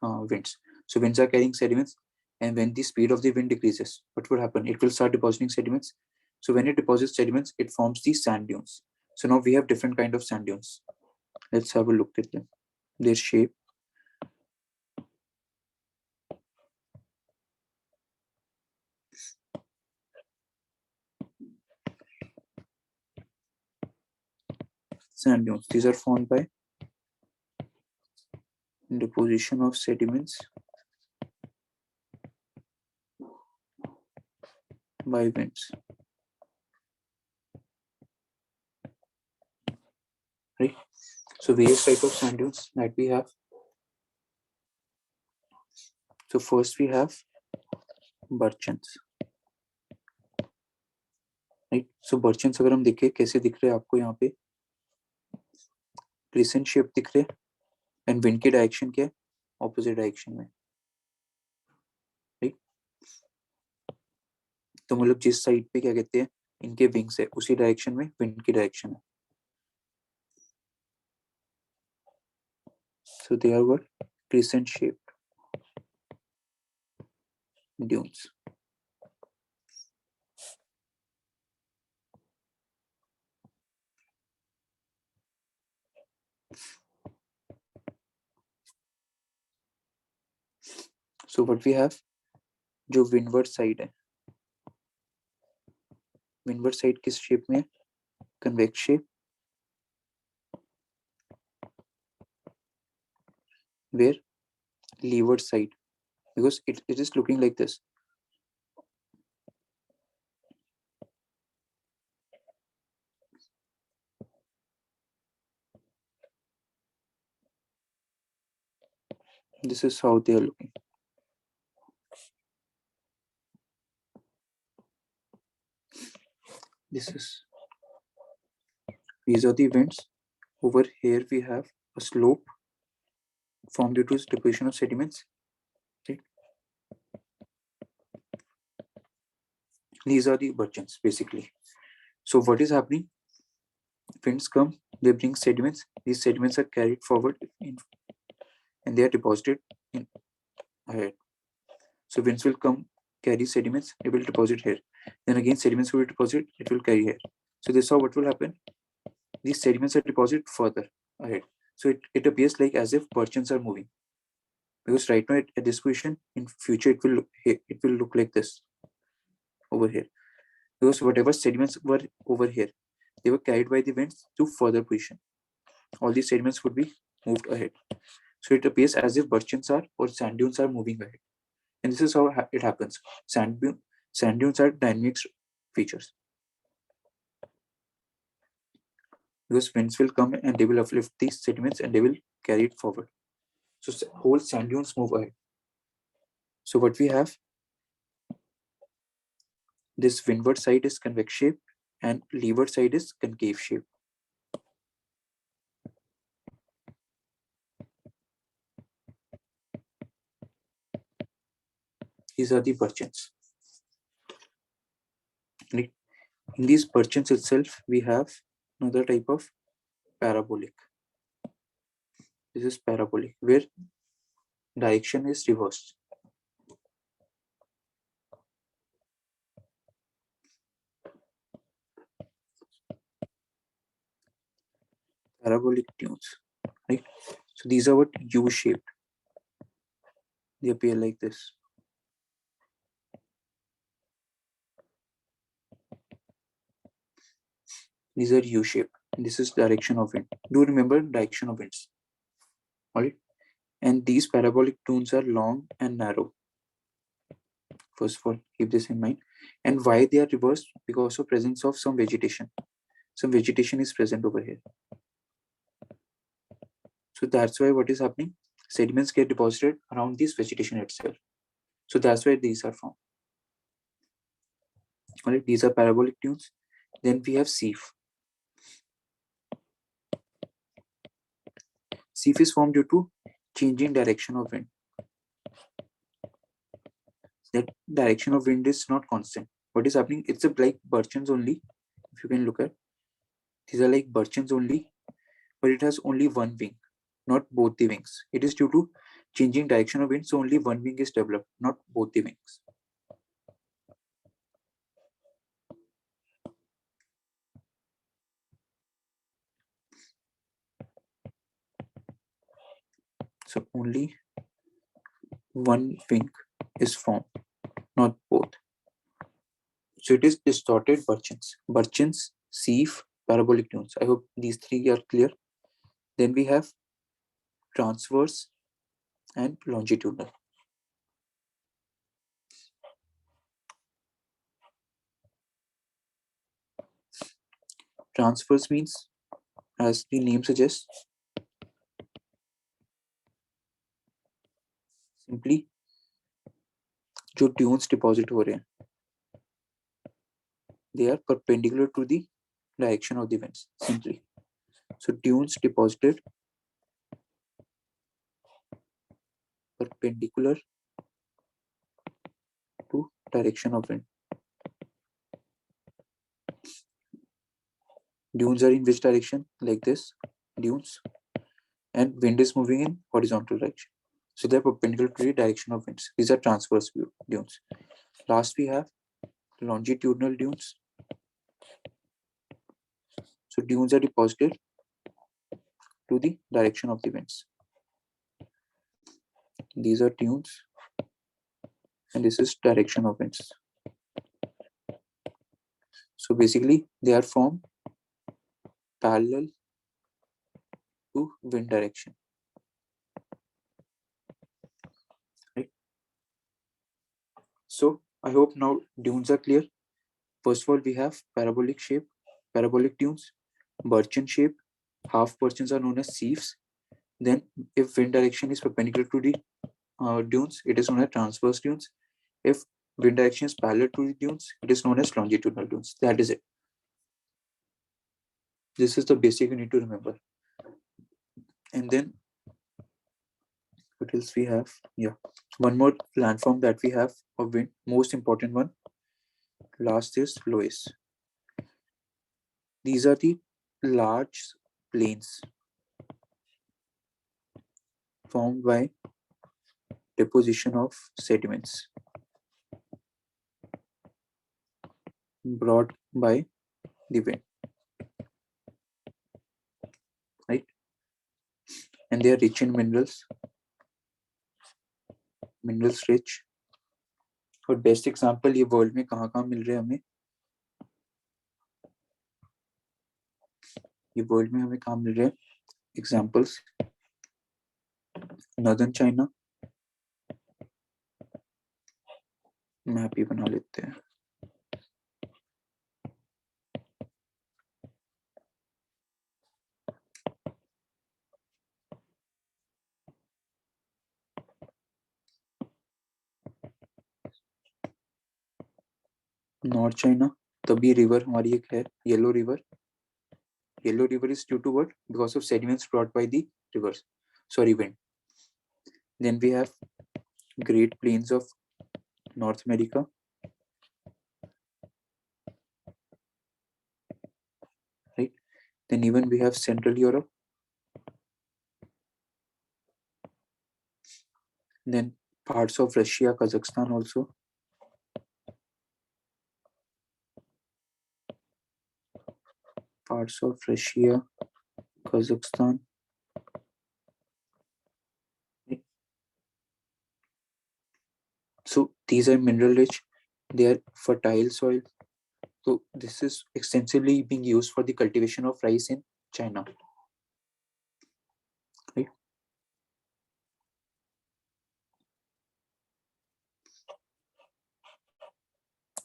winds. So winds are carrying sediments, and when the speed of the wind decreases, what will happen? It will start depositing sediments. So when it deposits sediments, it forms the sand dunes. So now we have different kind of sand dunes. Let's have a look at them, their shape. Sand dunes. These are formed by deposition of sediments by winds. Right. So various type of sand dunes that we have. So first we have barchans. Right. So barchans अगर हम देखें कैसे दिख रहे हैं आपको यहाँ पे, क्रिसेंट शेप दिख रहे हैं, एंड विंड की डायरेक्शन क्या है? ऑपोजिट डायरेक्शन में. राइट. तो मतलब जिस साइड पे क्या कहते हैं इनके विंग्स है उसी डायरेक्शन में विंड की डायरेक्शन है. So they are what? Crescent shape dunes. So what we have, जो विंडवर्ड साइड है, विंडवर्ड साइड किस शेप में है? Convex shape. Where? Leeward side, because it is looking like this. This is how they are looking. These are the winds. Over here we have a slope formed due to deposition of sediments. Right? These are the burgeons basically. So what is happening? Winds come, they bring sediments. These sediments are carried forward and they are deposited in ahead. So winds will come, carry sediments, it will deposit here. Then again sediments will deposit, it will carry here. So this is how what will happen. These sediments are deposited further ahead. So it appears like as if burgeons are moving. Because right now at this position, in future it will look like this over here. Because whatever sediments were over here, they were carried by the winds to further position. All these sediments would be moved ahead. So it appears as if burgeons are or sand dunes are moving ahead. And this is how it happens. Sand dunes are dynamic features. Because winds will come and they will uplift these sediments and they will carry it forward. So whole sand dunes move ahead. So what we have, this windward side is convex shape and leeward side is concave shape. These are the burgeons. In these burgeons itself, we have another type of parabolic. This is parabolic, where direction is reversed. Parabolic dunes, right? So these are what U-shaped. They appear like this. These are U-shaped. This is direction of wind. Do remember direction of winds. All right. And these parabolic dunes are long and narrow. First of all, keep this in mind. And why they are reversed? Because of presence of some vegetation. Some vegetation is present over here. So that's why what is happening? Sediments get deposited around this vegetation itself. So that's why these are formed. All right, these are parabolic dunes. Then we have seef. Seef is formed due to changing direction of wind. That direction of wind is not constant. What is happening? It's like burgeons only. If you can look at, these are like burgeons only, but it has only one wing, not both the wings. It is due to changing direction of wind, so only one wing is developed, not both the wings. So only one wing is formed, not both. So it is distorted Burchens, sieve, parabolic dunes. I hope these three are clear. Then we have transverse and longitudinal. Transverse means, as the name suggests, simply जो dunes deposit हो रहे हैं, they are perpendicular to the direction of the winds, simply. So dunes deposited perpendicular to direction of wind. Dunes are in which direction? Like this, dunes, and wind is moving in horizontal direction. So they're perpendicular to the direction of winds. These are transverse dunes. Last we have longitudinal dunes. So dunes are deposited to the direction of the winds. These are dunes, and this is direction of winds. So basically, they are formed parallel to wind direction. Right? So I hope now dunes are clear. First of all, we have parabolic shape, parabolic dunes, Burchen shape. Half Burchens are known as sieves. Then, if wind direction is perpendicular to the dunes, it is known as transverse dunes. If wind direction is parallel to the dunes, it is known as longitudinal dunes. That is it. This is the basic you need to remember. And then what else we have? Yeah, one more landform that we have of wind, most important one. Last is loess. These are the large plains formed by deposition of sediments brought by the wind, right? And they are rich in minerals rich. और best example ये world में कहाँ मिल रहे हैं हमें, ये world में हमें कहाँ मिल रहे हैं एग्जांपल्स, नॉर्दर्न चाइना, मैप ही बना लेते हैं. नॉर्थ चाइना, तभी रिवर हमारी एक है yellow river. Yellow river is due to what? Because of sediments brought by the rivers. Sorry, wind. Then we have Great Plains of North America. Right. Then even we have Central Europe. Then parts of Russia, Kazakhstan also. Parts of Russia, Kazakhstan. Right. So these are mineral rich. They are fertile soil. So this is extensively being used for the cultivation of rice in China. Right.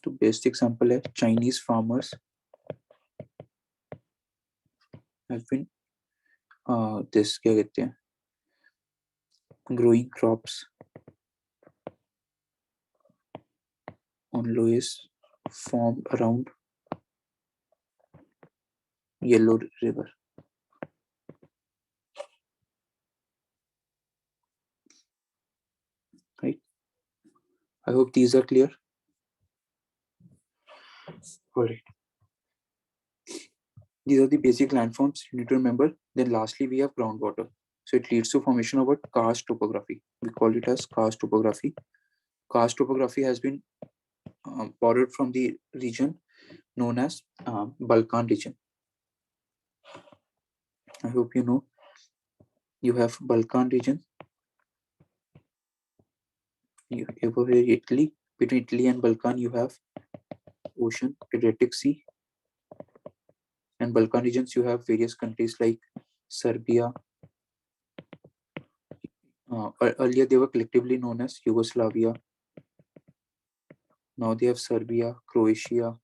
तो best example है Chinese farmers have been this क्या कहते हैं growing crops on loess formed around Yellow River. Right. I hope these are clear. All right. These are the basic landforms you need to remember. Then lastly, we have groundwater. So it leads to formation of a karst topography. We call it as karst topography. Karst topography has been borrowed from the region known as Balkan region. I hope you know. You have Balkan region. You over here Italy. Between Italy and Balkan, you have ocean, Adriatic Sea, and Balkan regions. You have various countries like Serbia. Earlier, they were collectively known as Yugoslavia. Now they have Serbia, Croatia,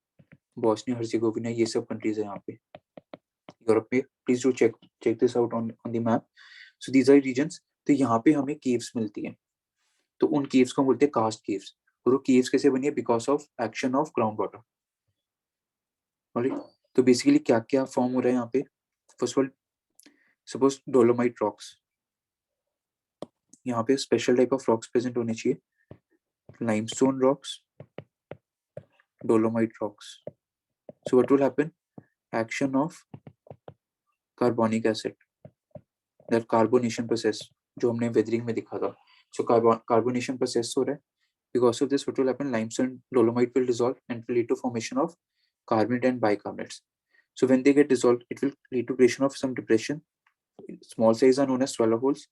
Bosnia Herzegovina. ये सब countries हैं यहाँ पे Europe में. Please do check this out on the map. So these are regions. तो यहाँ पे हमें caves मिलती हैं. तो उन caves को बोलते हैं karst caves. और वो caves कैसे बनी है? Because of action of groundwater. Alright. तो basically क्या क्या form हो रहा है यहाँ पे? First of all, suppose dolomite rocks. यहाँ पे special type of rocks present होने चाहिए. Limestone rocks, dolomite rocks. So what will happen? Action of carbonic acid. That carbonation process जो हमने weathering में दिखा था. So carbonation process हो रहा है. Because of this, what will happen? Limestone, dolomite will dissolve and will lead to formation of carbonate and bicarbonates. So when they get dissolved, it will lead to creation of some depression. Small size are known as swallow holes.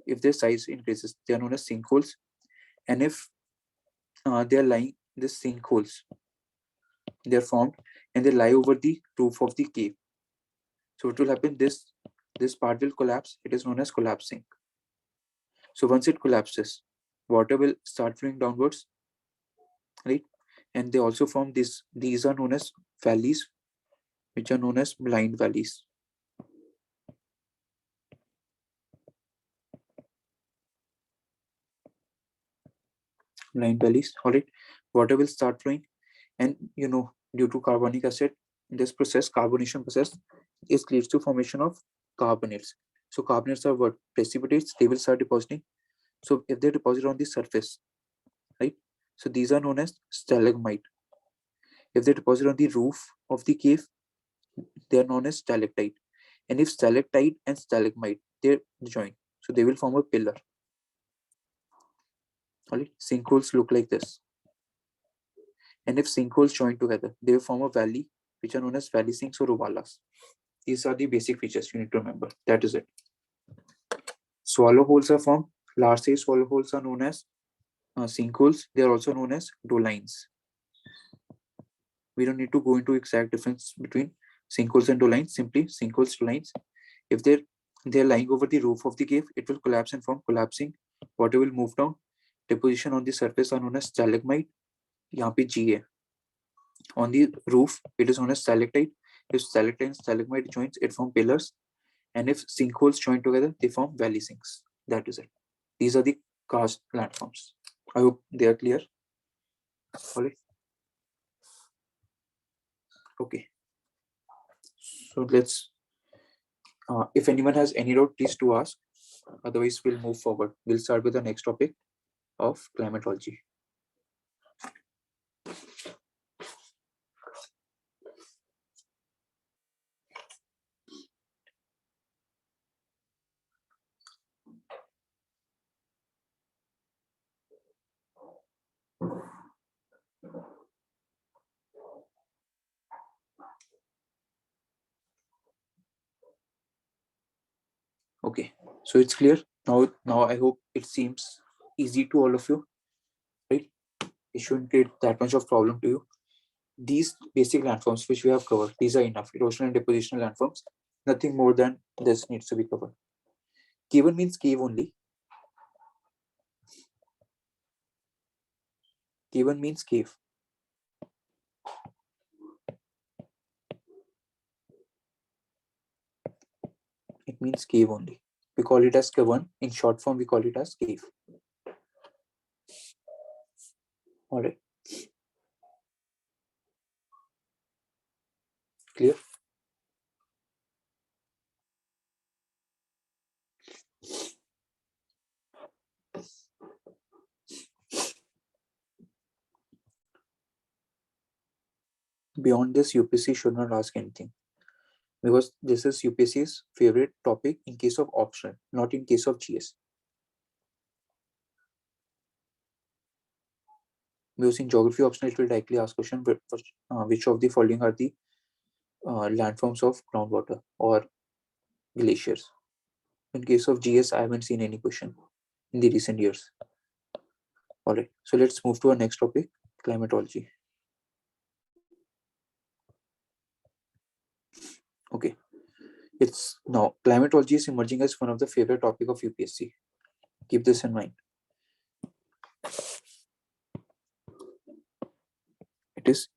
If their size increases, they are known as sinkholes. And if they are lying, these sinkholes, they are formed and they lie over the roof of the cave. So what will happen? This part will collapse. It is known as collapsing. So once it collapses, water will start flowing downwards, right? And they also form this. These are known as valleys, which are known as blind valleys. Blind valleys. All right. Water will start flowing, and due to carbonic acid, this process, carbonation process, it leads to formation of carbonates. So carbonates are what? Precipitates. They will start depositing. So if they deposit on the surface, right? So these are known as stalagmite. If they deposit on the roof of the cave, they are known as stalactite. And if stalactite and stalagmite, they join, so they will form a pillar. All right. Sinkholes look like this. And if sinkholes join together, they will form a valley, which are known as valley sinks or uvalas. These are the basic features you need to remember. That is it. Swallow holes are formed. Large size swallow holes are known as sinkholes. They are also known as dolines. We don't need to go into exact difference between sinkholes and dolines. Simply sinkholes, dolines. If they're lying over the roof of the cave, it will collapse and form collapsing. Water will move down. Deposition on the surface are known as stalagmite. यहाँ पे G है. On the roof, it is known as stalactite. If stalactite and stalagmite joins, it form pillars. And if sinkholes join together, they form valley sinks. That is it. These are the karst landforms. I hope they are clear. All right. Okay. So let's, if anyone has any doubt, please do ask. Otherwise, we'll move forward. We'll start with the next topic of climatology. Okay, so it's clear now. Now I hope it seems easy to all of you, right? It shouldn't create that much of problem to you. These basic landforms which we have covered, these are enough. Erosional and depositional landforms. Nothing more than this needs to be covered. Cave means cave only. Cave means cave. It means cave only. We call it as cavern. In short form, we call it as cave. All right. Clear? Beyond this, UPSC should not ask anything. because this is UPSC's favorite topic in case of optional, not in case of GS. Because in geography optional, it will directly ask question which of the following are the landforms of groundwater or glaciers. In case of GS, I haven't seen any question in the recent years. All right, so let's move to our next topic, climatology. Okay, it's now climatology is emerging as one of the favorite topic of UPSC. Keep this in mind. It is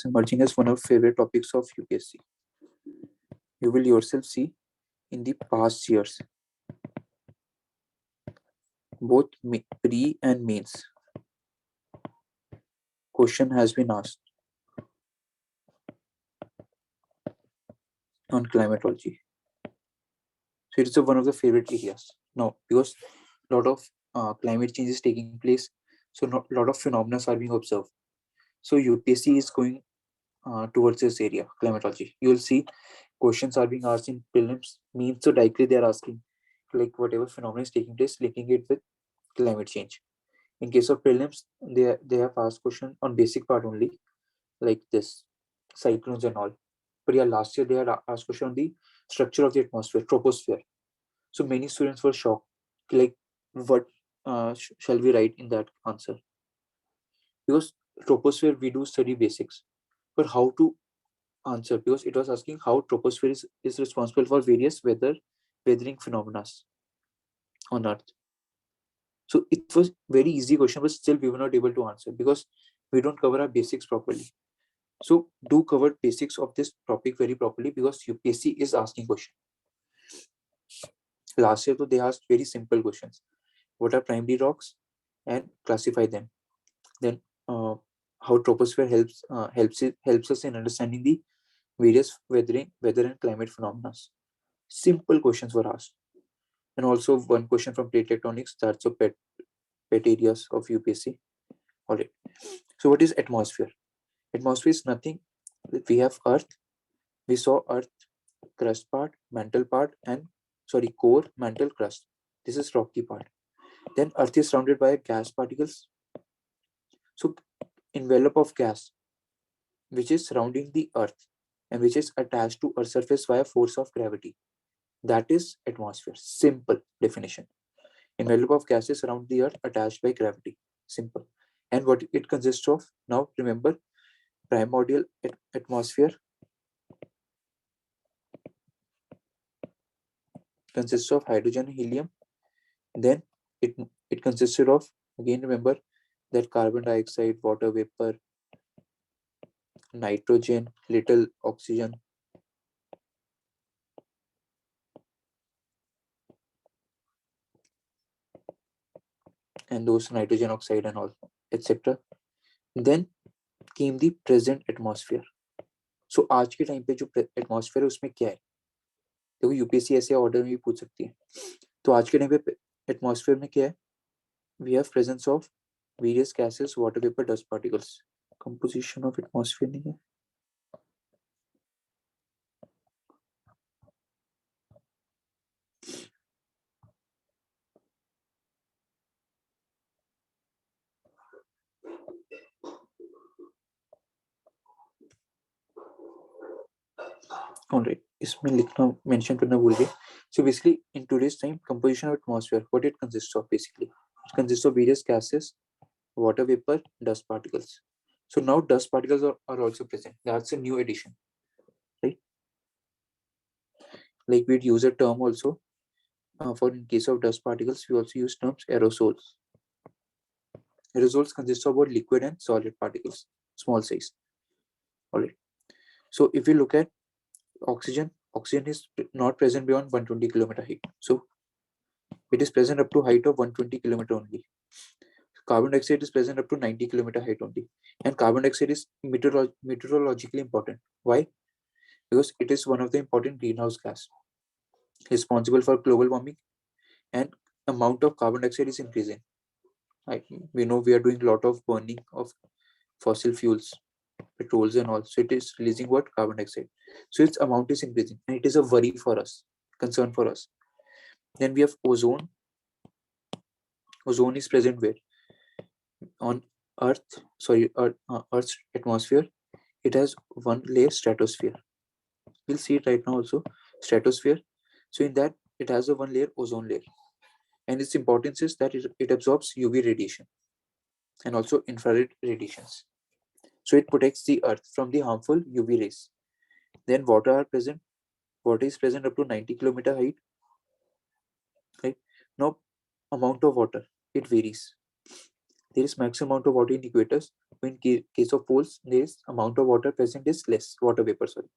emerging as one of favorite topics of UPSC. You will yourself see in the past years, both pre and mains, question has been asked on climatology. So it is one of the favorite areas now, because a lot of climate change is taking place. So a lot of phenomena are being observed. So UPSC is going towards this area, climatology. You will see questions are being asked in prelims, means so directly they are asking like whatever phenomena is taking place, linking it with climate change. In case of prelims, they have asked question on basic part only, like this, cyclones and all. But yeah, last year they had asked question on the structure of the atmosphere, troposphere. So many students were shocked, like what shall we write in that answer? Because troposphere we do study basics, but how to answer? Because it was asking how troposphere is responsible for various weathering phenomena on Earth. So it was very easy question, but still we were not able to answer because we don't cover our basics properly. So do cover basics of this topic very properly, because UPSC is asking question. Last year, they asked very simple questions. What are primary rocks and classify them? Then how troposphere helps us in understanding the various weather and climate phenomena. Simple questions were asked. And also one question from plate tectonics, that's a pet areas of UPSC. All right. So what is atmosphere? Atmosphere is nothing. We have Earth. We saw Earth crust part, mantle part, and core, mantle, crust. This is rocky part. Then Earth is surrounded by gas particles. So envelope of gas, which is surrounding the Earth and which is attached to Earth's surface via force of gravity. That is atmosphere. Simple definition. Envelope of gases around the Earth attached by gravity. Simple. And what it consists of? Now remember, primordial atmosphere consists of hydrogen and helium. Then it consisted of, again remember, that carbon dioxide, water vapor, nitrogen, little oxygen, and those nitrogen oxide and all, etc. Then came the present atmosphere. So आज के time पे जो atmosphere है उसमें क्या है? देखो UPSC ऐसे ऑर्डर में भी पूछ सकती है. तो आज के टाइम पे एटमॉस्फेयर में क्या है? We have presence of various gases, water vapor, dust particles. Composition of atmosphere नहीं है. Alright, इसमें लिखना mention करना भूल गए. So basically, in today's time, composition of atmosphere, what it consists of basically? It consists of various gases, water vapor, dust particles. So now dust particles are also present. That's a new addition, right? Like we'd use a term also for in case of dust particles, we also use terms aerosols. Aerosols consist of both liquid and solid particles, small size. All right. So if we look at oxygen is not present beyond 120 kilometer height. So it is present up to height of 120 kilometer only. Carbon dioxide is present up to 90 kilometer height only. And carbon dioxide is meteorologically important. Why? Because it is one of the important greenhouse gas responsible for global warming, and amount of carbon dioxide is increasing. we know we are doing a lot of burning of fossil fuels, petrols and all. So it is releasing what? Carbon dioxide. So its amount is increasing and it is a worry for us, concern for us. Then we have ozone. Ozone is present where? On Earth's atmosphere. It has one layer, stratosphere. We'll see it right now also, stratosphere. So in that, it has a one layer, ozone layer. And its importance is that it absorbs UV radiation and also infrared radiations. So it protects the earth from the harmful UV rays. Then water are present. Water is present up to 90-kilometer height. Right? Now, amount of water, it varies. There is maximum amount of water in equators. In case of poles, there is amount of water present is less, water vapor, sorry.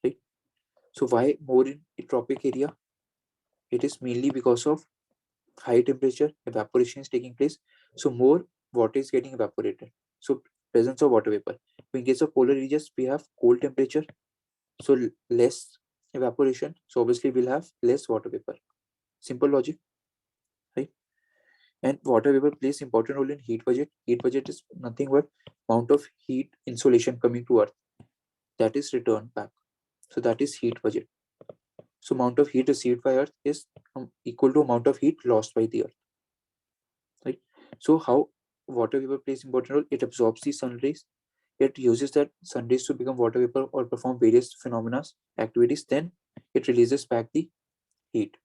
Right? So why more in a tropic area? It is mainly because of high temperature, evaporation is taking place. So more water is getting evaporated. So presence of water vapor. In case of polar regions, we have cold temperature, so less evaporation. So obviously we'll have less water vapor. Simple logic, right? And water vapor plays important role in heat budget. Heat budget is nothing but amount of heat insolation coming to Earth that is returned back. So that is heat budget. So amount of heat received by Earth is equal to amount of heat lost by the Earth. Right? So how water vapor plays important role? It absorbs the sun rays. It uses that sun rays to become water vapor or perform various phenomena, activities. Then it releases back the heat.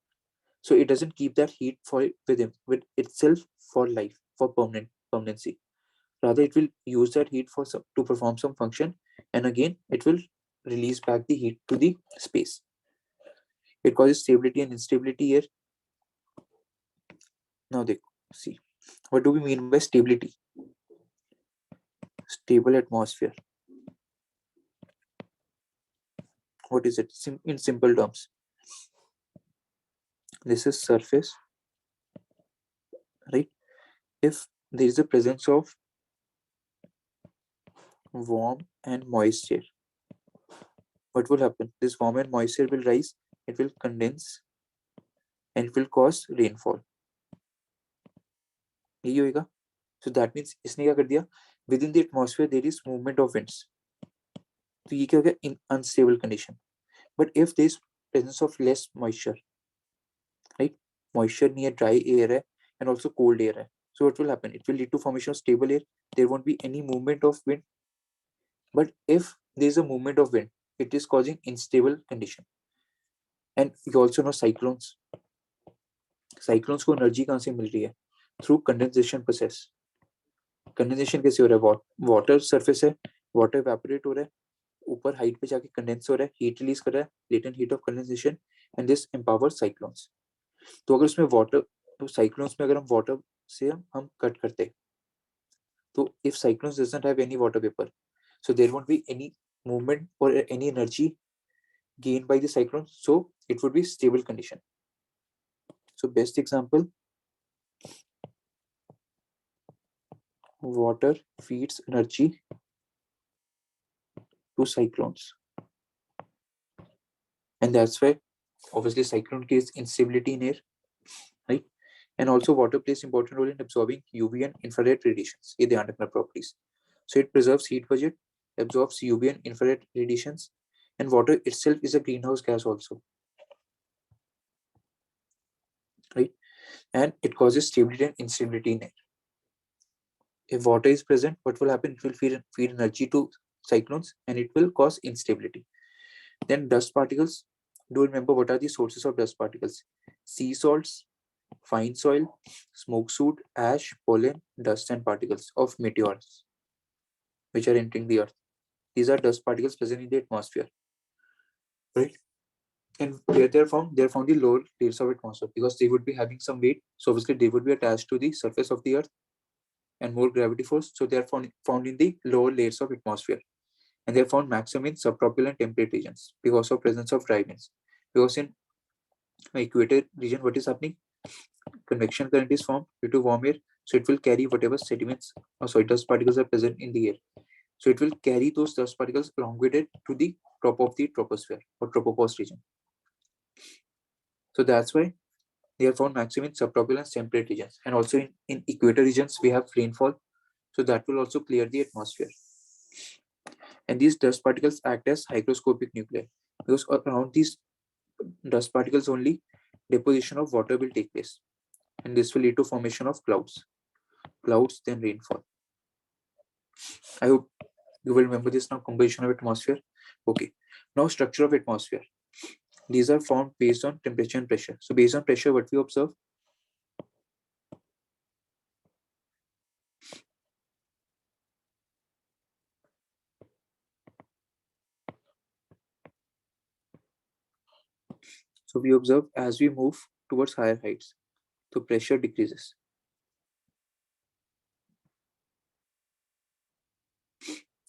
So it doesn't keep that heat with itself for life, for permanency. Rather, it will use that heat to perform some function, and again it will release back the heat to the space. It causes stability and instability here. Now they see, what do we mean by stability? Stable atmosphere. What is it? In simple terms, this is surface, right? If there is a presence of warm and moisture, what will happen? This warm and moisture will rise, it will condense, and it will cause rainfall. यही होगा. So that means इसने क्या कर दिया? Within the atmosphere there is movement of winds. तो ये क्या हो गया? In unstable condition. But if there is presence of less moisture, right? Moisture near dry air है and also cold air है. So what will happen? It will lead to formation of stable air. There won't be any movement of wind. But if there is a movement of wind, it is causing instable condition. And you also know cyclones. Cyclones को energy कहाँ से मिल रही है? Through condensation process. Condensation कैसे हो रहा है? Water surface है, वाटर इवेपोरेट हो रहा है, ऊपर हाइट पे जाके कंडेंस हो रहा है, हीट रिलीज कर रहा है, latent heat of condensation, and this empower cyclones. तो अगर उसमें वाटर, तो साइक्लोन्स में अगर हम वाटर से हम कट करते, तो if cyclones doesn't have any water vapour, so there won't be any movement or any energy gained by the cyclone, so it would be stable condition. So best example, water feeds energy to cyclones, and that's why obviously cyclone creates instability in air, right? And also water plays important role in absorbing UV and infrared radiations. ये ध्यान रखना properties. So it preserves heat budget, absorbs UV and infrared radiations, and water itself is a greenhouse gas also, right? And it causes stability and instability in air. If water is present, what will happen? It will feed energy to cyclones and it will cause instability. Then dust particles. Do remember what are the sources of dust particles? Sea salts, fine soil, smoke soot, ash, pollen, dust and particles of meteors which are entering the earth. These are dust particles present in the atmosphere, right? And where they're found the lower layers of atmosphere because they would be having some weight. So obviously they would be attached to the surface of the earth and more gravity force. So they are found in the lower layers of atmosphere. And they are found maximum in subtropical and temperate regions because of presence of dry winds. Because in equator region, what is happening? Convection current is formed due to warm air, so it will carry whatever sediments or dust particles are present in the air. So it will carry those dust particles along with it to the top of the troposphere or tropopause region. So that's why They are found maximum in subtropical and temperate regions, and also in equator regions we have rainfall, so that will also clear the atmosphere. And these dust particles act as hygroscopic nuclei, because around these dust particles only deposition of water will take place, and this will lead to formation of clouds then rainfall. I hope you will remember this now. Composition of atmosphere. Okay, now structure of atmosphere. These are found based on temperature and pressure. So based on pressure, what we observe? So we observe as we move towards higher heights, the pressure decreases.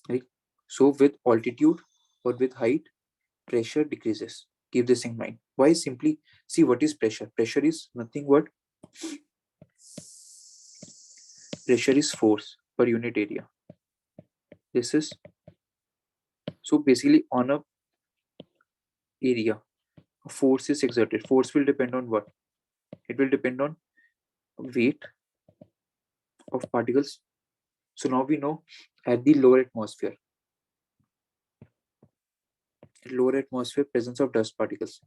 Right? So with altitude or with height, pressure decreases. Keep this in mind. Why? Simply see what is pressure. Pressure is nothing but pressure is force per unit area. This is so basically on a area, a force is exerted. Force will depend on what? It will depend on weight of particles. So now we know at the lower atmosphere, presence of dust particles.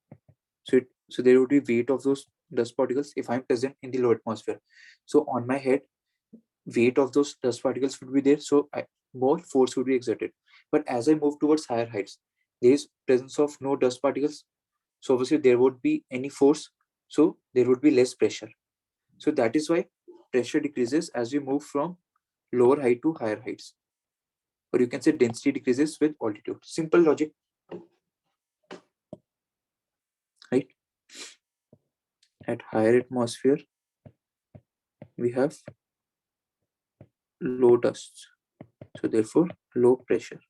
So there would be weight of those dust particles if I'm present in the low atmosphere. So on my head, weight of those dust particles would be there. So more force would be exerted. But as I move towards higher heights, there is presence of no dust particles. So obviously there would be any force. So there would be less pressure. So that is why pressure decreases as we move from lower height to higher heights. Or you can say density decreases with altitude. Simple logic, right? At higher atmosphere, we have low dust. So therefore, low pressure.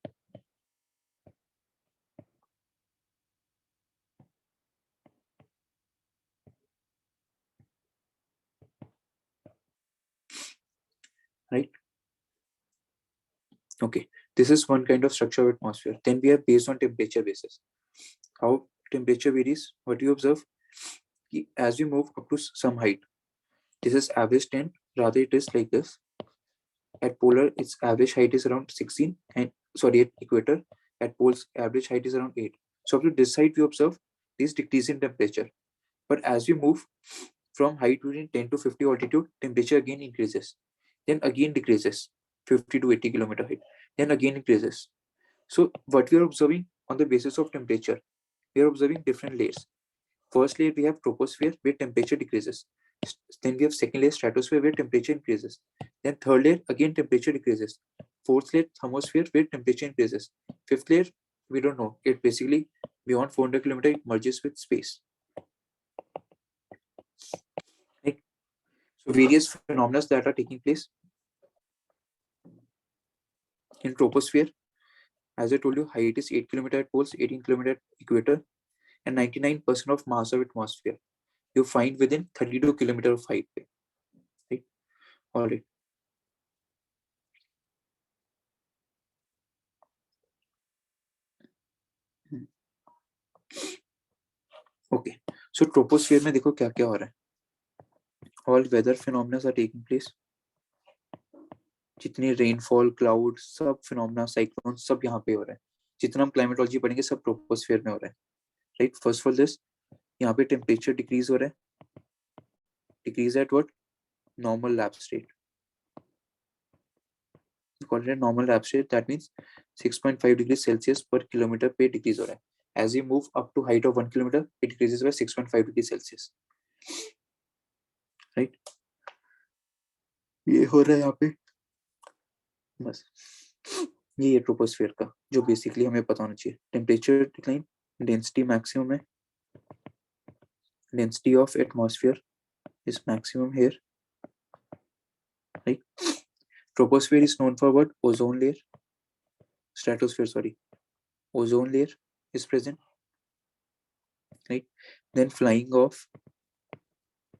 Right? Okay. This is one kind of structure of atmosphere. Then we have based on temperature basis. How temperature varies? What you observe? As we move up to some height, this is average 10. Rather, it is like this. At polar, its average height is around 16, and sorry, at equator, at poles, average height is around 8. So up to this height, we observe this decrease in temperature. But as we move from height between 10 to 50 altitude, temperature again increases, then again decreases, 50 to 80 kilometer height, then again increases. So what we are observing on the basis of temperature, we are observing different layers. First layer we have troposphere where temperature decreases. Then we have second layer stratosphere where temperature increases. Then third layer again temperature decreases. Fourth layer thermosphere where temperature increases. Fifth layer we don't know. It basically beyond 400 kilometer it merges with space. Right? So various phenomena that are taking place in troposphere. As I told you, height is 8 kilometer at poles, 18 kilometer at equator, and 99% of mass of atmosphere you find within 32 kilometer of height. Right? All right. Okay. So troposphere में देखो क्या क्या हो रहा है. All weather phenomena are taking place. जितनी rainfall, cloud, सब phenomena, cyclone सब यहाँ पे हो रहा है. जितना हम क्लाइमेटोलॉजी पढ़ेंगे सब ट्रोपोस्फेयर में हो रहा है. राइट. फर्स्ट ऑफ दिस यहाँ पे टेम्परेचर डिक्रीज हो रहा है. Decrease at what? Normal lab state. call it a normal lab state. That means 6.5 degrees Celsius per kilometer पे decrease हो रहा है. As you move up to height of 1 kilometer, it decreases by 6.5 degrees Celsius. Right? ये हो रहा है यहाँ पे. बस ये ट्रोपोस्फेयर का जो बेसिकली हमें पता होना चाहिए. टेम्परेचर डिक्लाइन, डेंसिटी मैक्सिमम है. Density of atmosphere is maximum here. Right? Troposphere is known for what? Ozone layer. Stratosphere, sorry. Ozone layer is present. Right? Then flying of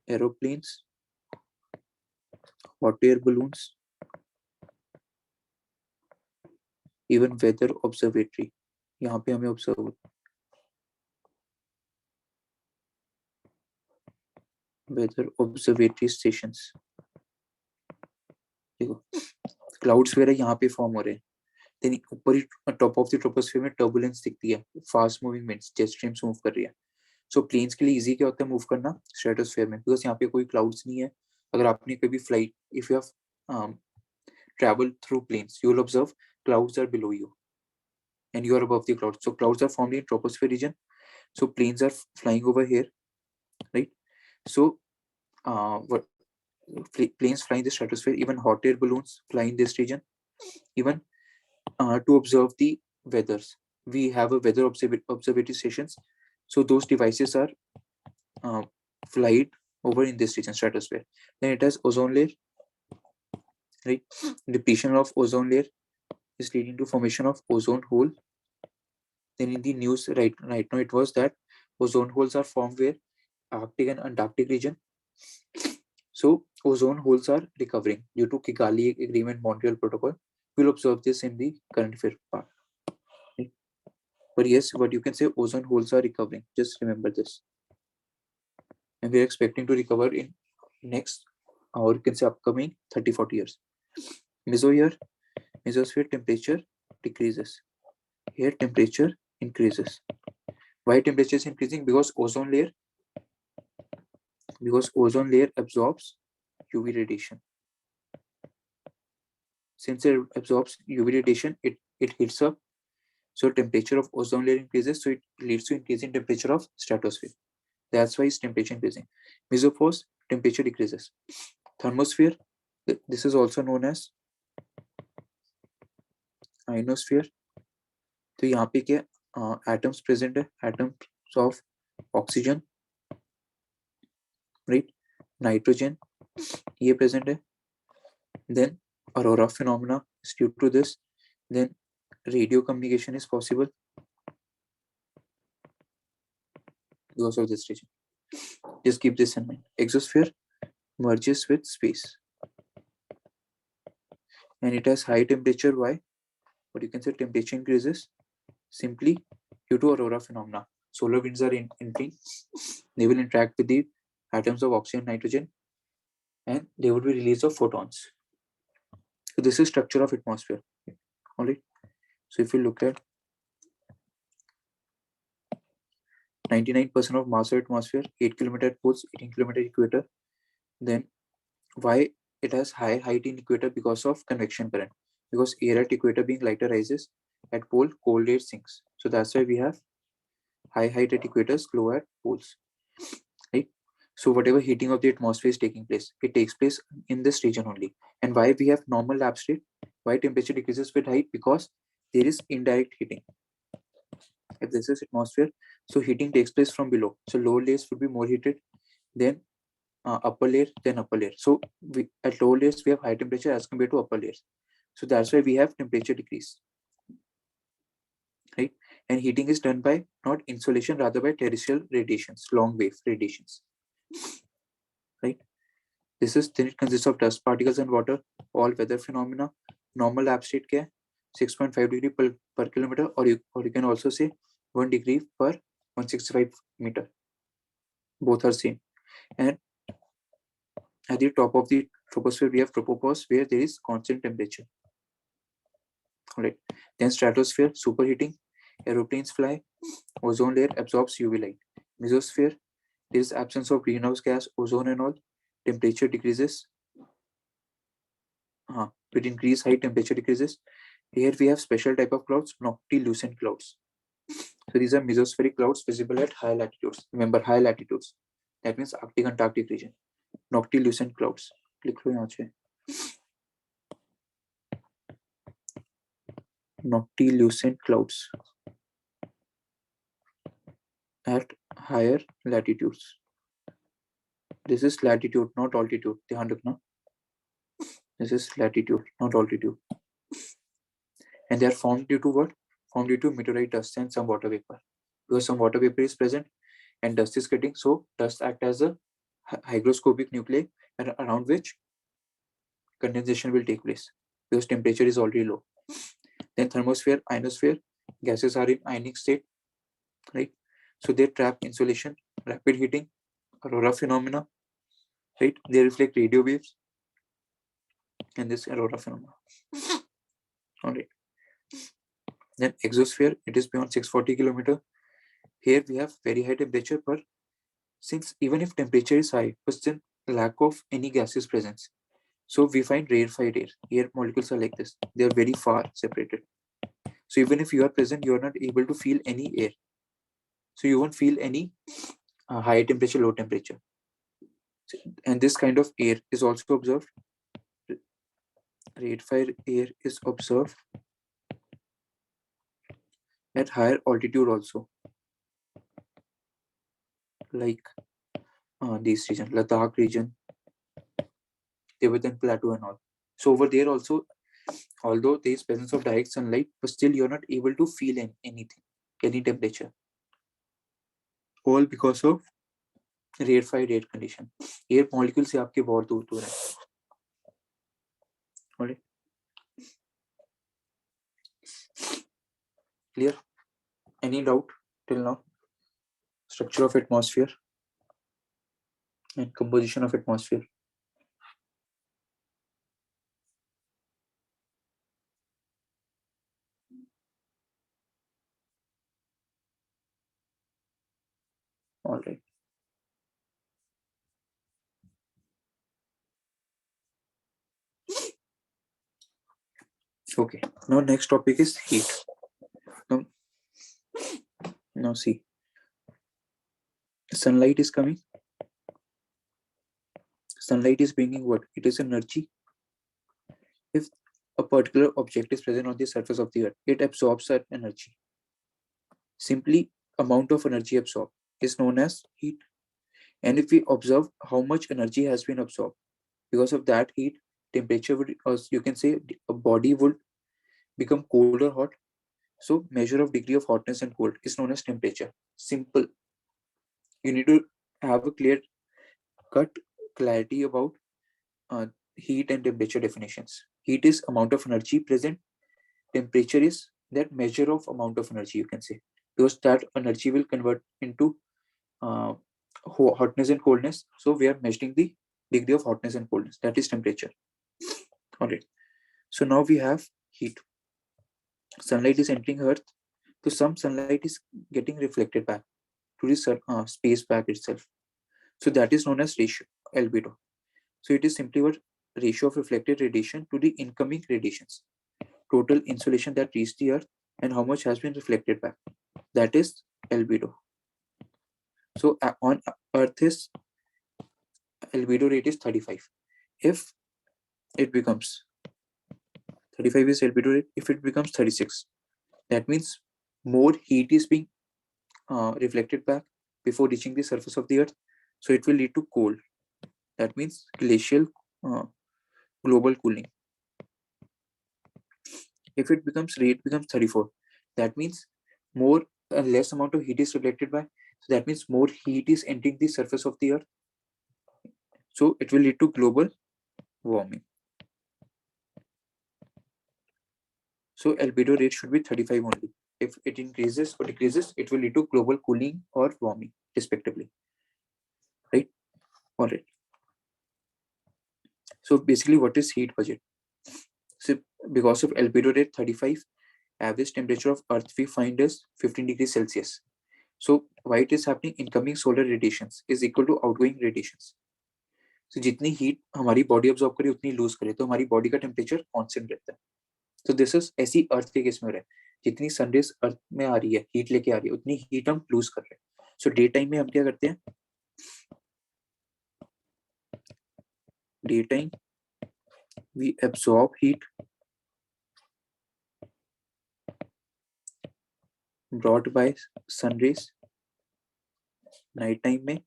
aeroplanes, hot air balloons, even weather observatory. यहाँ पे हमें observe weather observatory stations. देखो clouds वगैरह यहाँ पे form हो रहे हैं, देन ऊपर ही टॉप ऑफ द ट्रोपोस्फियर में टर्बुलेंस दिखती है, fast moving winds, jet streams move कर रही है. सो प्लेन्स के लिए इजी क्या होता है मूव करना स्ट्रेटोस्फेयर में, बिकॉज यहाँ पे कोई क्लाउड्स नहीं है. अगर आपने कभी flight, if you have traveled through planes, you will observe clouds are below you and you are above the clouds. So clouds are formed in troposphere region. So planes are flying over here, right? So what planes fly in the stratosphere, even hot air balloons fly in this region, even to observe the weathers. We have a weather observatory stations. So those devices are flight over in this region, stratosphere. Then it has ozone layer, right? Depletion of ozone layer is leading to formation of ozone hole. Then in the news right now it was that ozone holes are formed where Arctic and Antarctic region. So ozone holes are recovering due to Kigali Agreement, Montreal Protocol. We'll observe this in the current affair part. Right? But yes, what you can say, ozone holes are recovering. Just remember this. And we're expecting to recover in next, or you can say upcoming 30-40 years. Mesosphere temperature decreases. Here temperature increases. Why temperature is increasing? Because ozone layer absorbs UV radiation. Since it absorbs UV radiation, it heats up. So temperature of ozone layer increases. So it leads to increase in temperature of stratosphere. That's why its temperature increasing. Mesophos, temperature decreases. Thermosphere, this is also known as ionosphere. तो यहाँ पे क्या atoms present है, atoms of oxygen, right? Nitrogen, ये present है. Then aurora phenomena is due to this. Then radio communication is possible because of this region. Just keep this in mind. Exosphere merges with space and it has high temperature. Why? But you can say temperature increases simply due to aurora phenomena. Solar winds are entering. They will interact with the atoms of oxygen and nitrogen and there would be release of photons. So this is structure of atmosphere. All right. So if you look at 99% of mass of atmosphere, 8 km at poles, 18 km equator. Then why it has high height in equator? Because of convection current. Because air at equator being lighter rises, at pole cold air sinks. So that's why we have high height at equators, low at poles. Right. So whatever heating of the atmosphere is taking place, it takes place in this region only. And why we have normal lab state? Why temperature decreases with height? Because there is indirect heating. If this is atmosphere, so heating takes place from below. So lower layers would be more heated than upper layer, then upper layer. So at lower layers we have high temperature as compared to upper layers. So that's why we have temperature decrease, right? And heating is done by not insolation, rather by terrestrial radiations, long wave radiations, right? This is then it consists of dust particles and water, all weather phenomena. Normal lab state क्या है? 6.5 degree per kilometer, or you can also say 1 degree per 165 meter. Both are same. And at the top of the troposphere, we have tropopause, where there is constant temperature. All right. Then stratosphere, superheating, aeroplanes fly, ozone layer absorbs UV light. Mesosphere, there is absence of greenhouse gas, ozone and all. Temperature decreases. With increased height, temperature decreases. Here we have special type of clouds, noctilucent clouds. So these are mesospheric clouds visible at high latitudes. Remember, high latitudes. That means Arctic and Antarctic region. Noctilucent clouds. लिख लो यहाँ से. Noctilucent clouds at higher latitudes. This is latitude, not altitude. ध्यान रखना. This is latitude, not altitude. And they are formed due to what? Formed due to meteorite dust and some water vapor. Because some water vapor is present and dust is getting, so dust act as a hygroscopic nuclei around which condensation will take place because temperature is already low. Then thermosphere, ionosphere, gases are in ionic state, right? So they trap insolation, rapid heating, aurora phenomena, right? They reflect radio waves and this aurora phenomena. All right. Then exosphere, it is beyond 640 kilometer. Here we have very high temperature, but since even if temperature is high, but still lack of any gaseous presence. So we find rarefied air. Air molecules are like this. They are very far separated. So even if you are present, you are not able to feel any air. So you won't feel any high temperature, low temperature. And this kind of air is also observed. Rarefied air is observed at higher altitude also, like these regions, Ladakh region, Tibetan Plateau and all. So over there also, although there is presence of direct sunlight, but still you're not able to feel anything, any temperature. All because of rarefied air condition. Air molecule से आपके बहुत दूर दूर है. Alright. Clear? Any doubt till now? Structure of atmosphere and composition of atmosphere. All right. Okay. Now next topic is heat. Now see. Sunlight is coming. Sunlight is bringing what? It is energy. If a particular object is present on the surface of the earth, it absorbs that energy. Simply amount of energy absorbed is known as heat. And if we observe how much energy has been absorbed, because of that heat, temperature would, or you can say a body would become cold or hot. So measure of degree of hotness and cold is known as temperature. Simple. You need to have a clear cut clarity about uh, heat and temperature definitions. Heat is amount of energy present. Temperature is that measure of amount of energy, you can say, because that energy will convert into uh, hotness and coldness. So we are measuring the degree of hotness and coldness. That is temperature. All right. So now we have heat. Sunlight is entering Earth. So some sunlight is getting reflected back to the space back itself. So that is known as ratio, albedo. So it is simply what ratio of reflected radiation to the incoming radiations. Total insolation that reached the Earth and how much has been reflected back. That is albedo. So on Earth is albedo rate is 35. If it becomes 35 is albedo rate, if it becomes 36, that means more heat is being reflected back before reaching the surface of the Earth. So it will lead to cold. That means glacial global cooling. If it becomes rate becomes 34, that means more less amount of heat is reflected by. So that means more heat is entering the surface of the Earth. So it will lead to global warming. So albedo rate should be 35 only. If it increases or decreases, it will lead to global cooling or warming, respectively. Right? All right. So basically, what is heat budget? So because of albedo rate 35, average temperature of Earth we find is 15 degrees Celsius. So why it is happening? Incoming solar radiations is equal to outgoing radiations. So जितनी heat हमारी body absorb करे उतनी loose करे तो हमारी body का temperature constant रहता है. तो दिस इज ऐसी अर्थ के केस में हो रहा है. जितनी सनरेज अर्थ में आ रही है, हीट लेके आ रही है, उतनी हीट हम लूज कर रहे हैं. सो डे टाइम में हम क्या करते हैं? Day time we absorb heat brought by sunrays. Night time में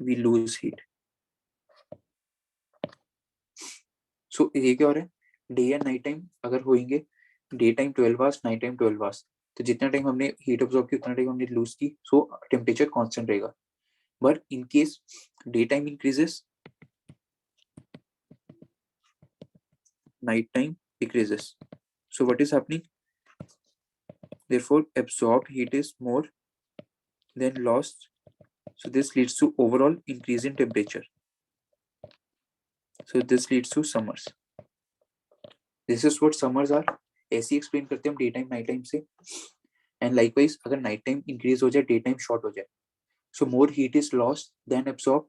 वी लूज हीट. सो ये क्या हो रहा है? डे एंड नाइट टाइम अगर होंगे, day time 12 hours, night time 12 hours, तो जितना टाइम हमने हीट ऑब्जॉर्ब की उतना टाइम हमने लूज की. सो टेम्परेचर कांस्टेंट रहेगा. But in case day time increases, night time decreases. So what is happening? Therefore, absorbed heat is more than lost So this leads to overall increase in temperature. So this leads to summers. This is what summers are. ऐसे ही explain करते हैं हम day time night time से. And likewise, अगर night time increase हो जाए, day time short हो जाए, so more heat is lost than absorbed.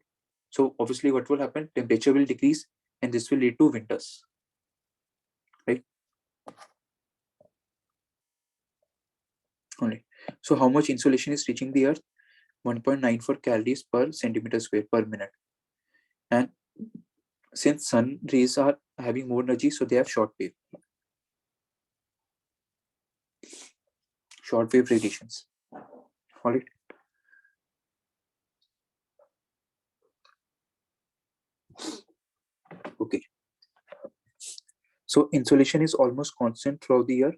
So obviously what will happen? Temperature will decrease and this will lead to winters. Right? Only. So how much insolation is reaching the earth? 1.94 calories per centimeter square per minute. And since sun rays are having more energy, so they have short wave radiations. All right. Okay. So insolation is almost constant throughout the year.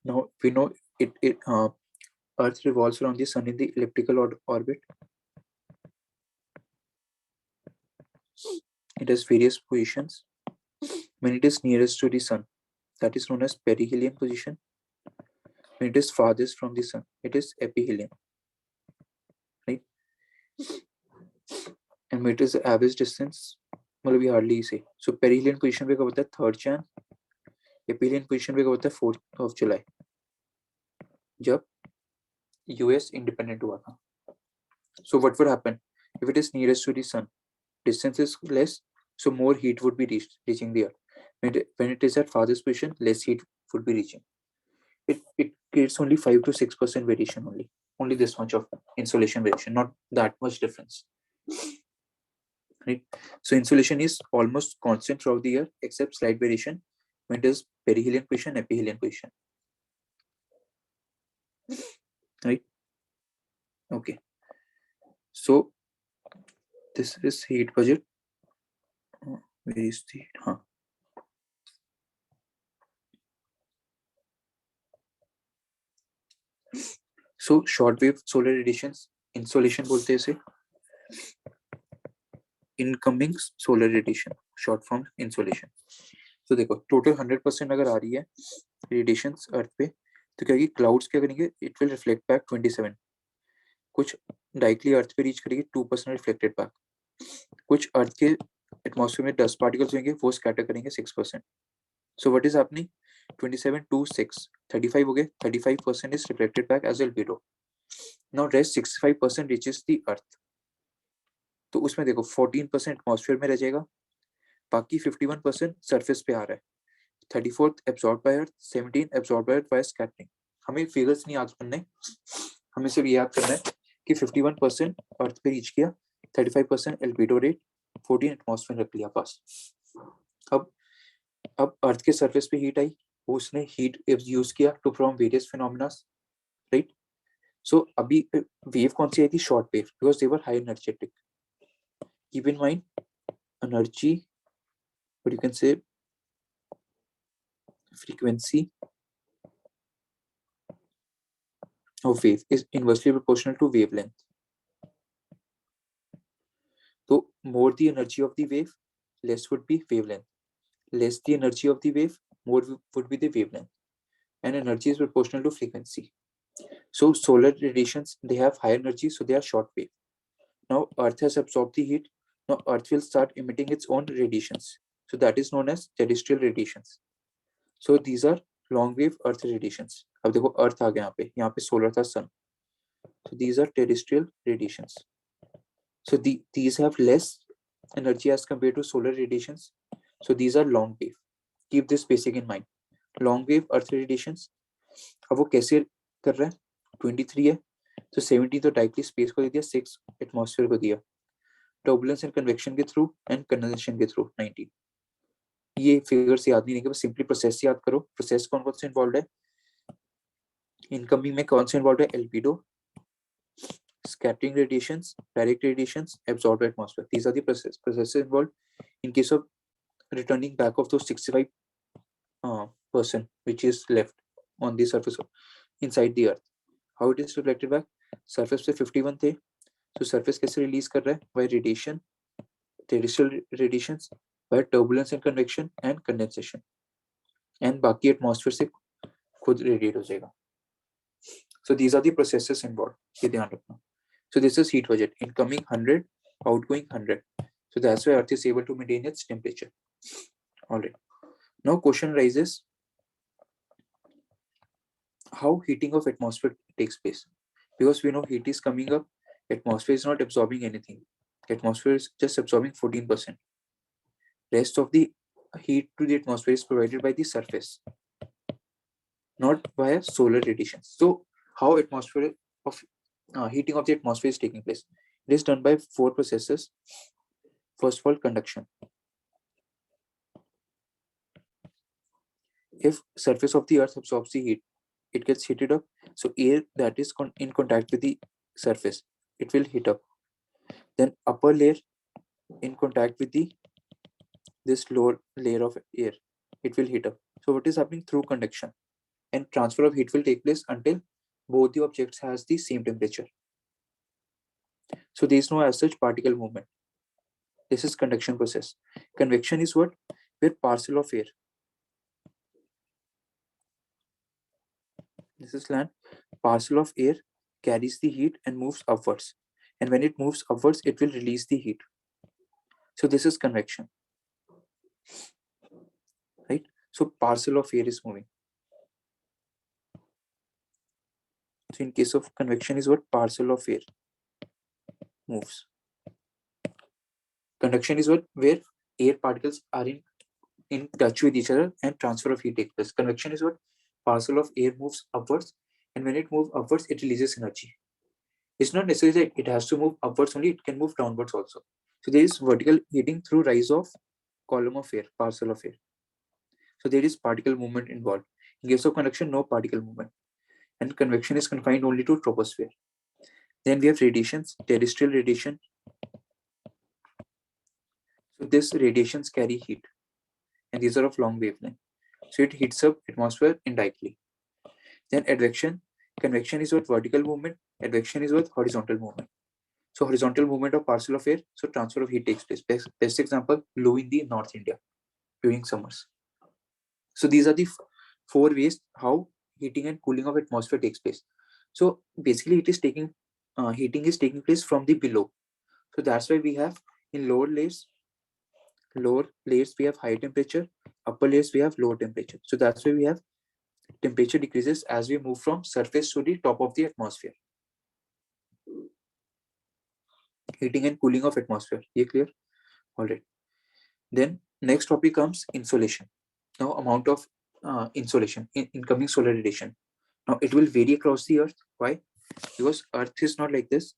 Now we know Earth revolves around the sun in the elliptical orbit. It has various positions. When it is nearest to the sun, that is known as perihelion position. When it is farthest from the sun, it is aphelion. Right? And when it is the average distance, मतलब we hardly say. So perihelion position पे कब होता है? 3rd Jan. Aphelion position पे कब होता है? 4th of July. जब US independent हुआ था. So what would happen if it is nearest to the sun? Distance is less, so more heat would be reaching the earth. When it is at farthest position, less heat would be reaching. It creates only 5 to 6% variation only this much of insolation variation, not that much difference. Right? So insolation is almost constant throughout the year except slight variation when it is perihelion position, aphelion position. Right? Okay. So this is heat budget. Where is the heat? So short wave solar radiations, insolation बोलते हैं इसे. Incoming solar radiation, short form insolation. तो देखो total 100% अगर आ रही है radiations अर्थ पे, तो क्या क्लाउड्स क्या करेंगे? It will reflect back 27. कुछ डायरेक्टली अर्थ पे रीच करेंगे, 2% रिफ्लेक्टेड बैक. कुछ अर्थ के एटमॉस्फेयर में डस्ट पार्टिकल्स होंगे, वो स्कैटर करेंगे 6%. So what is happening? 27 to 6, 35 हो गए. 35% is reflected back as albedo. Now rest 65% reaches the earth. तो उसमें देखो 14% एटमॉस्फेयर में रह जाएगा, बाकी 51% सरफेस पे आ रहा है. 34 absorb by earth, 17 absorb by earth by scattering. हमें फिगर्स नहीं याद करने, हमें सिर्फ याद करना है कि 51% अर्थ पे रीच किया, 35% एल्बिडो रेट, 14 एटमॉस्फेयर रख लिया पास. अब अर्थ के सरफेस पे हीट आई, उसने हीट यूज किया to perform various phenomena. Right? So अभी वेव कौन सी आई थी? Short wave, because they were high energetic. Keep in mind energy, what you can say, frequency of wave is inversely proportional to wavelength. So more the energy of the wave, less would be wavelength. Less the energy of the wave, more would be the wavelength. And energy is proportional to frequency. So solar radiations, they have high energy, so they are short wave. Now Earth has absorbed the heat. Now Earth will start emitting its own radiations. So that is known as terrestrial radiations. So these are long wave Earth radiations. अब देखो Earth आ गया यहाँ पे solar था sun. So these are terrestrial radiations. So these have less energy as compared to solar radiations. So these are long wave. Keep this basic in mind. Long wave Earth radiations. अब वो कैसे कर रहा है? 23 है, तो 70 तो डायरेक्टली स्पेस को दे दिया, 6 एटमॉस्फेयर को दिया, टर्बुलेंस एंड कन्वेक्शन के थ्रू एंड कंडेंसेशन के थ्रू 19. ये फिगर्स याद नहीं है, बस सिंपली प्रोसेस याद करो. प्रोसेस कौन कौन से इन्वॉल्व है? इनकमिंग में कौन से इन्वॉल्व है? Albedo, scattering radiations, direct radiations, absorbed atmosphere. These are the processes involved. In case of returning back of those 65% which is left on the surface of, inside the earth, how it is reflected back? Surface पे 51 थे, तो surface कैसे release कर रहा है? By radiation terrestrial radiations by turbulence and convection and condensation, and बाकी atmosphere से खुद radiate हो जाएगा. So these are the processes involved. ये ध्यान रखना. So this is heat budget. Incoming 100, outgoing 100. So that's why Earth is able to maintain its temperature. All right. Now question rises, how heating of atmosphere takes place? Because we know heat is coming up, atmosphere is not absorbing anything. Atmosphere is just absorbing 14%. Rest of the heat to the atmosphere is provided by the surface, not via solar radiation. So how atmosphere of heating of the atmosphere is taking place? It is done by 4 processes. First of all, conduction. If surface of the earth absorbs the heat, it gets heated up. So air that is in contact with the surface, it will heat up. Then upper layer in contact with the this lower layer of air, it will heat up. So what is happening through conduction? And transfer of heat will take place until both the objects has the same temperature. So there is no as such particle movement. This is conduction process. Convection is what? Where parcel of air. This is land. Parcel of air carries the heat and moves upwards. And when it moves upwards, it will release the heat. So this is convection. Right? So parcel of air is moving. So in case of convection is what? Parcel of air moves. Conduction is what? Where air particles are in touch with each other and transfer of heat takes place. Convection is what? Parcel of air moves upwards, and when it moves upwards, it releases energy. It's not necessary that it has to move upwards only, it can move downwards also. So there is vertical heating through rise of column of air, parcel of air. So there is particle movement involved. In case of conduction, no particle movement. And convection is confined only to troposphere. Then we have radiations, terrestrial radiation. So these radiations carry heat, and these are of long wavelength. So it heats up atmosphere indirectly. Then advection. Convection is what? Vertical movement. Advection is what? Horizontal movement. So horizontal movement of parcel of air, so transfer of heat takes place. Best example, low in the North India during summers. So these are the 4 ways how heating and cooling of atmosphere takes place. So basically it is taking, heating is taking place from the below. So that's why we have in lower layers we have high temperature, upper layers we have lower temperature. So that's why we have temperature decreases as we move from surface to the top of the atmosphere. Heating and cooling of atmosphere. Ye clear? All right. Then next topic comes insolation. Now amount of insolation in incoming solar radiation. Now it will vary across the earth. Why? Because earth is not like this.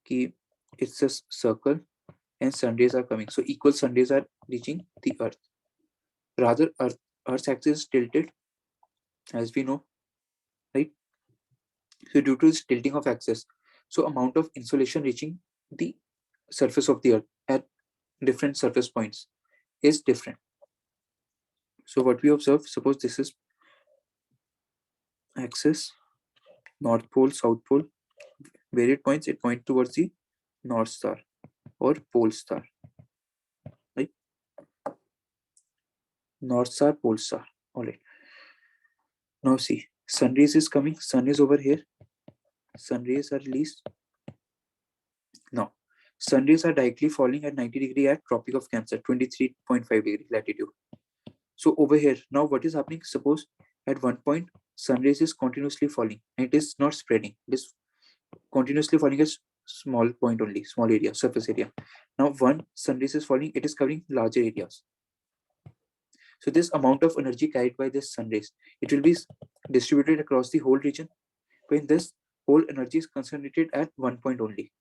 It's a circle and sun rays are coming. So equal sun rays are reaching the earth. Rather earth's axis is tilted, as we know, right? So due to this tilting of axis, so amount of insolation reaching the surface of the earth at different surface points is different. So what we observe, suppose this is axis, north pole, south pole, where it points towards the north star or pole star, right? North star, pole star. All right. Now see, sun rays is coming, sun is over here, sun rays are released. Now, sun rays are directly falling at 90 degree at Tropic of Cancer, 23.5 degree latitude. So over here, now what is happening? Suppose at one point, sun rays is continuously falling and it is not spreading. It is continuously falling at small point only, small area, surface area. Now one sun rays is falling, it is covering larger areas. So this amount of energy carried by this sun rays, it will be distributed across the whole region. When this whole energy is concentrated at one point only.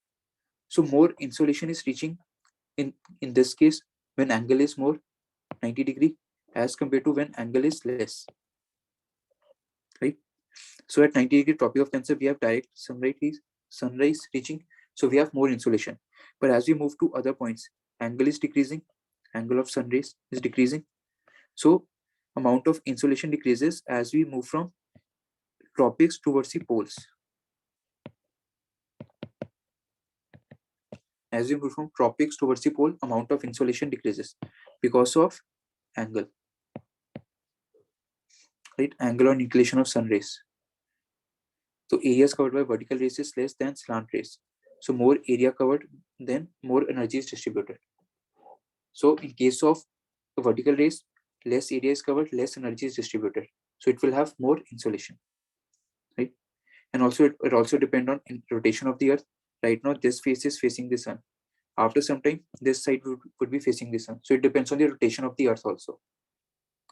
So more insolation is reaching in this case when angle is more 90 degree as compared to when angle is less, right? So at 90 degree Tropic of Cancer, we have direct sunrise reaching, so we have more insolation. But as we move to other points, angle is decreasing, angle of sun rays is decreasing, so amount of insolation decreases as we move from tropics towards the poles. As we move from tropics towards the pole, amount of insolation decreases because of angle, right? Angle on inclination of sun rays. So areas covered by vertical rays is less than slant rays. So more area covered, then more energy is distributed. So in case of vertical rays, less area is covered, less energy is distributed. So it will have more insolation, right? And also it also depend on rotation of the earth. Right now, this face is facing the sun. After some time, this side would be facing the sun. So it depends on the rotation of the earth also,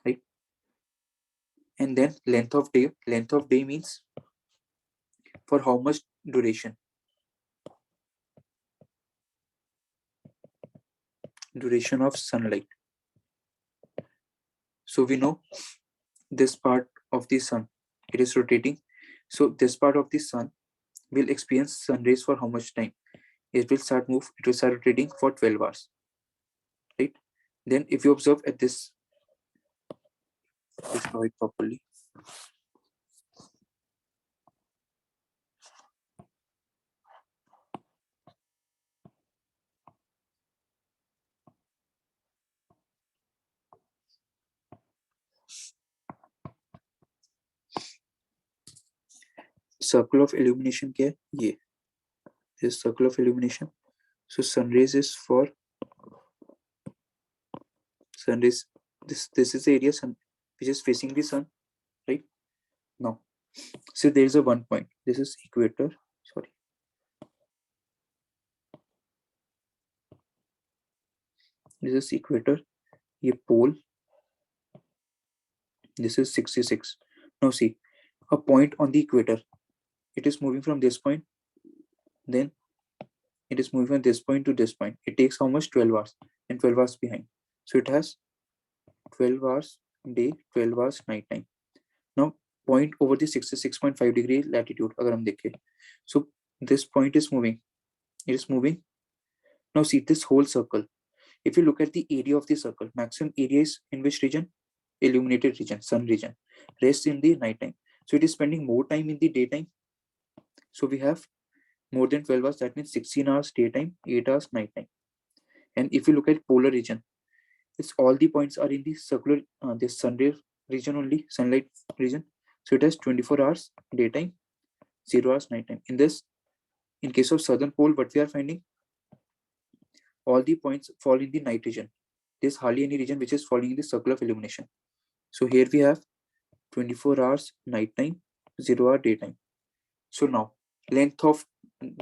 right? And then length of day. Length of day means for how much duration. Duration of sunlight. So we know this part of the sun, it is rotating. So this part of the sun will experience sun rays for how much time? It will start rotating for 12 hours, right? Then if you observe at this, let's draw it properly. Circle of illumination क्या है? ये. This circle of illumination. So sun rays is for sun rays. This is the area sun which is facing the sun, right? Now, so there is a one point. This is equator. Sorry. This is equator. ये pole. This is 66. Now see, a point on the equator. It is moving from this point. Then it is moving from this point to this point. It takes how much? 12 hours. And 12 hours behind. So it has 12 hours day, 12 hours night time. Now point over the 66.5 degree latitude. अगर हम देखें, so this point is moving. It is moving. Now see this whole circle. If you look at the area of the circle, maximum area is in which region? Illuminated region, sun region. Rest in the night time. So it is spending more time in the daytime. So we have more than 12 hours. That means 16 hours daytime, 8 hours nighttime. And if you look at polar region, it's all the points are in the circular, this sunray region only, sunlight region. So it has 24 hours daytime, 0 hours nighttime. In this, in case of southern pole, what we are finding, all the points fall in the night region. There's hardly any region which is falling in the circle of illumination. So here we have 24 hours nighttime, 0 hour daytime. So now length of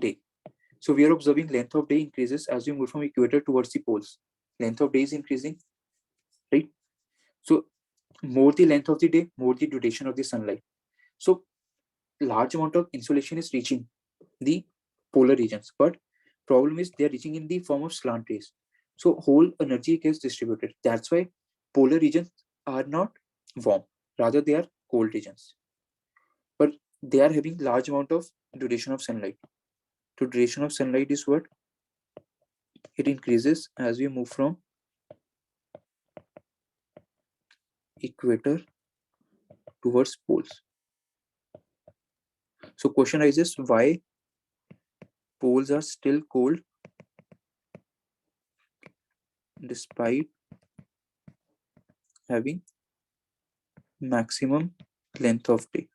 day. So we are observing length of day increases as we move from equator towards the poles. Length of day is increasing, right? So more the length of the day, more the duration of the sunlight. So large amount of insolation is reaching the polar regions, but problem is they are reaching in the form of slant rays. So whole energy gets distributed. That's why polar regions are not warm, rather they are cold regions. But they are having large amount of duration of sunlight. So duration of sunlight is what? It increases as we move from equator towards poles. So question arises, why poles are still cold despite having maximum length of day?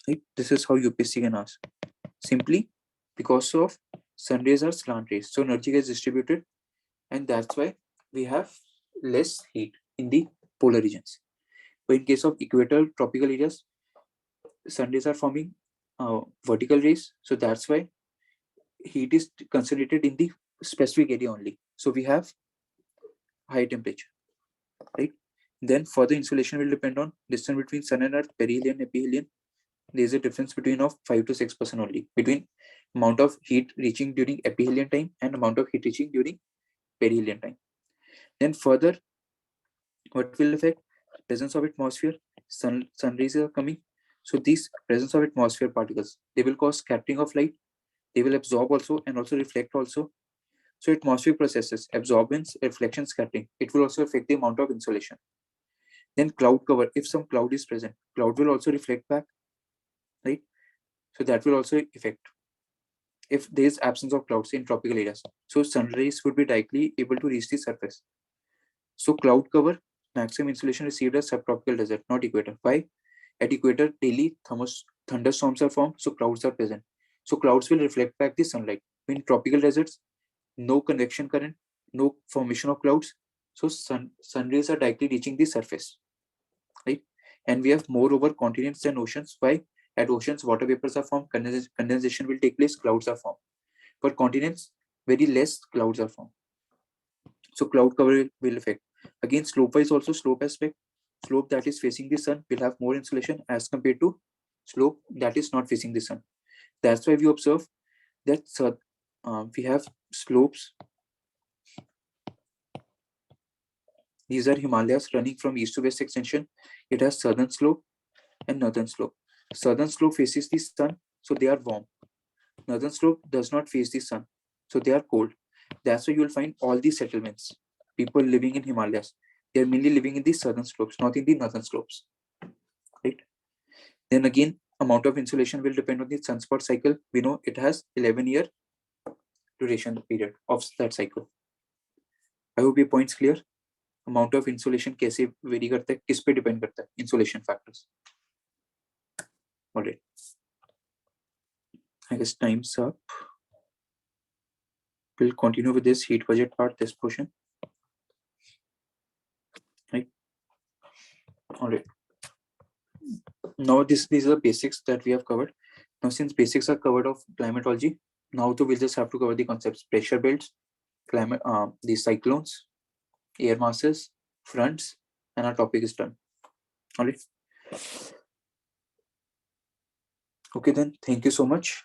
Right? This is how UPSC can ask. Simply because of sun rays are slant rays. So energy gets distributed, and that's why we have less heat in the polar regions. But in case of equator tropical areas, sun rays are forming vertical rays. So that's why heat is concentrated in the specific area only. So we have high temperature, right? Then further insolation will depend on distance between sun and earth, perihelion, aphelion. There is a difference between of 5 to 6% only between amount of heat reaching during aphelion time and amount of heat reaching during perihelion time. Then further, what will affect? Presence of atmosphere. Sun rays are coming. So these presence of atmosphere particles, they will cause scattering of light. They will absorb also and also reflect also. So atmospheric processes, absorbance, reflection, scattering. It will also affect the amount of insolation. Then cloud cover. If some cloud is present, cloud will also reflect back, right? So that will also affect. if there is absence of clouds in tropical areas. So sun rays would be directly able to reach the surface. So cloud cover, maximum insolation received as subtropical desert, not equator. Why? At equator, daily thunderstorms are formed, so clouds are present. So clouds will reflect back the sunlight. In tropical deserts, no convection current, no formation of clouds. So sun rays are directly reaching the surface, right? And we have more over continents than oceans. Why? At oceans, water vapors are formed, condensation will take place, clouds are formed. For continents, very less clouds are formed. So cloud cover will affect. Again, slope-wise also, slope aspect. Slope that is facing the sun will have more insolation as compared to slope that is not facing the sun. That's why we observe that we have slopes. These are Himalayas running from east to west extension. It has southern slope and northern slope. Southern slope faces the sun, so they are warm. Northern slope does not face the sun, so they are cold. That's why you will find all these settlements, people living in Himalayas. They are mainly living in the southern slopes, not in the northern slopes. Right? Then again, amount of insolation will depend on the sunspot cycle. We know it has 11-year duration period of that cycle. I hope your points clear. Amount of insolation कैसे very करता है, किस पे depend करता है, insolation factors. All right. I guess time's up. We'll continue with this heat budget part, this portion. Right. All right. Now these are the basics that we have covered. Now since basics are covered of climatology, now we'll just have to cover the concepts: pressure belts, climate, the cyclones, air masses, fronts, and our topic is done. All right. Okay then, thank you so much.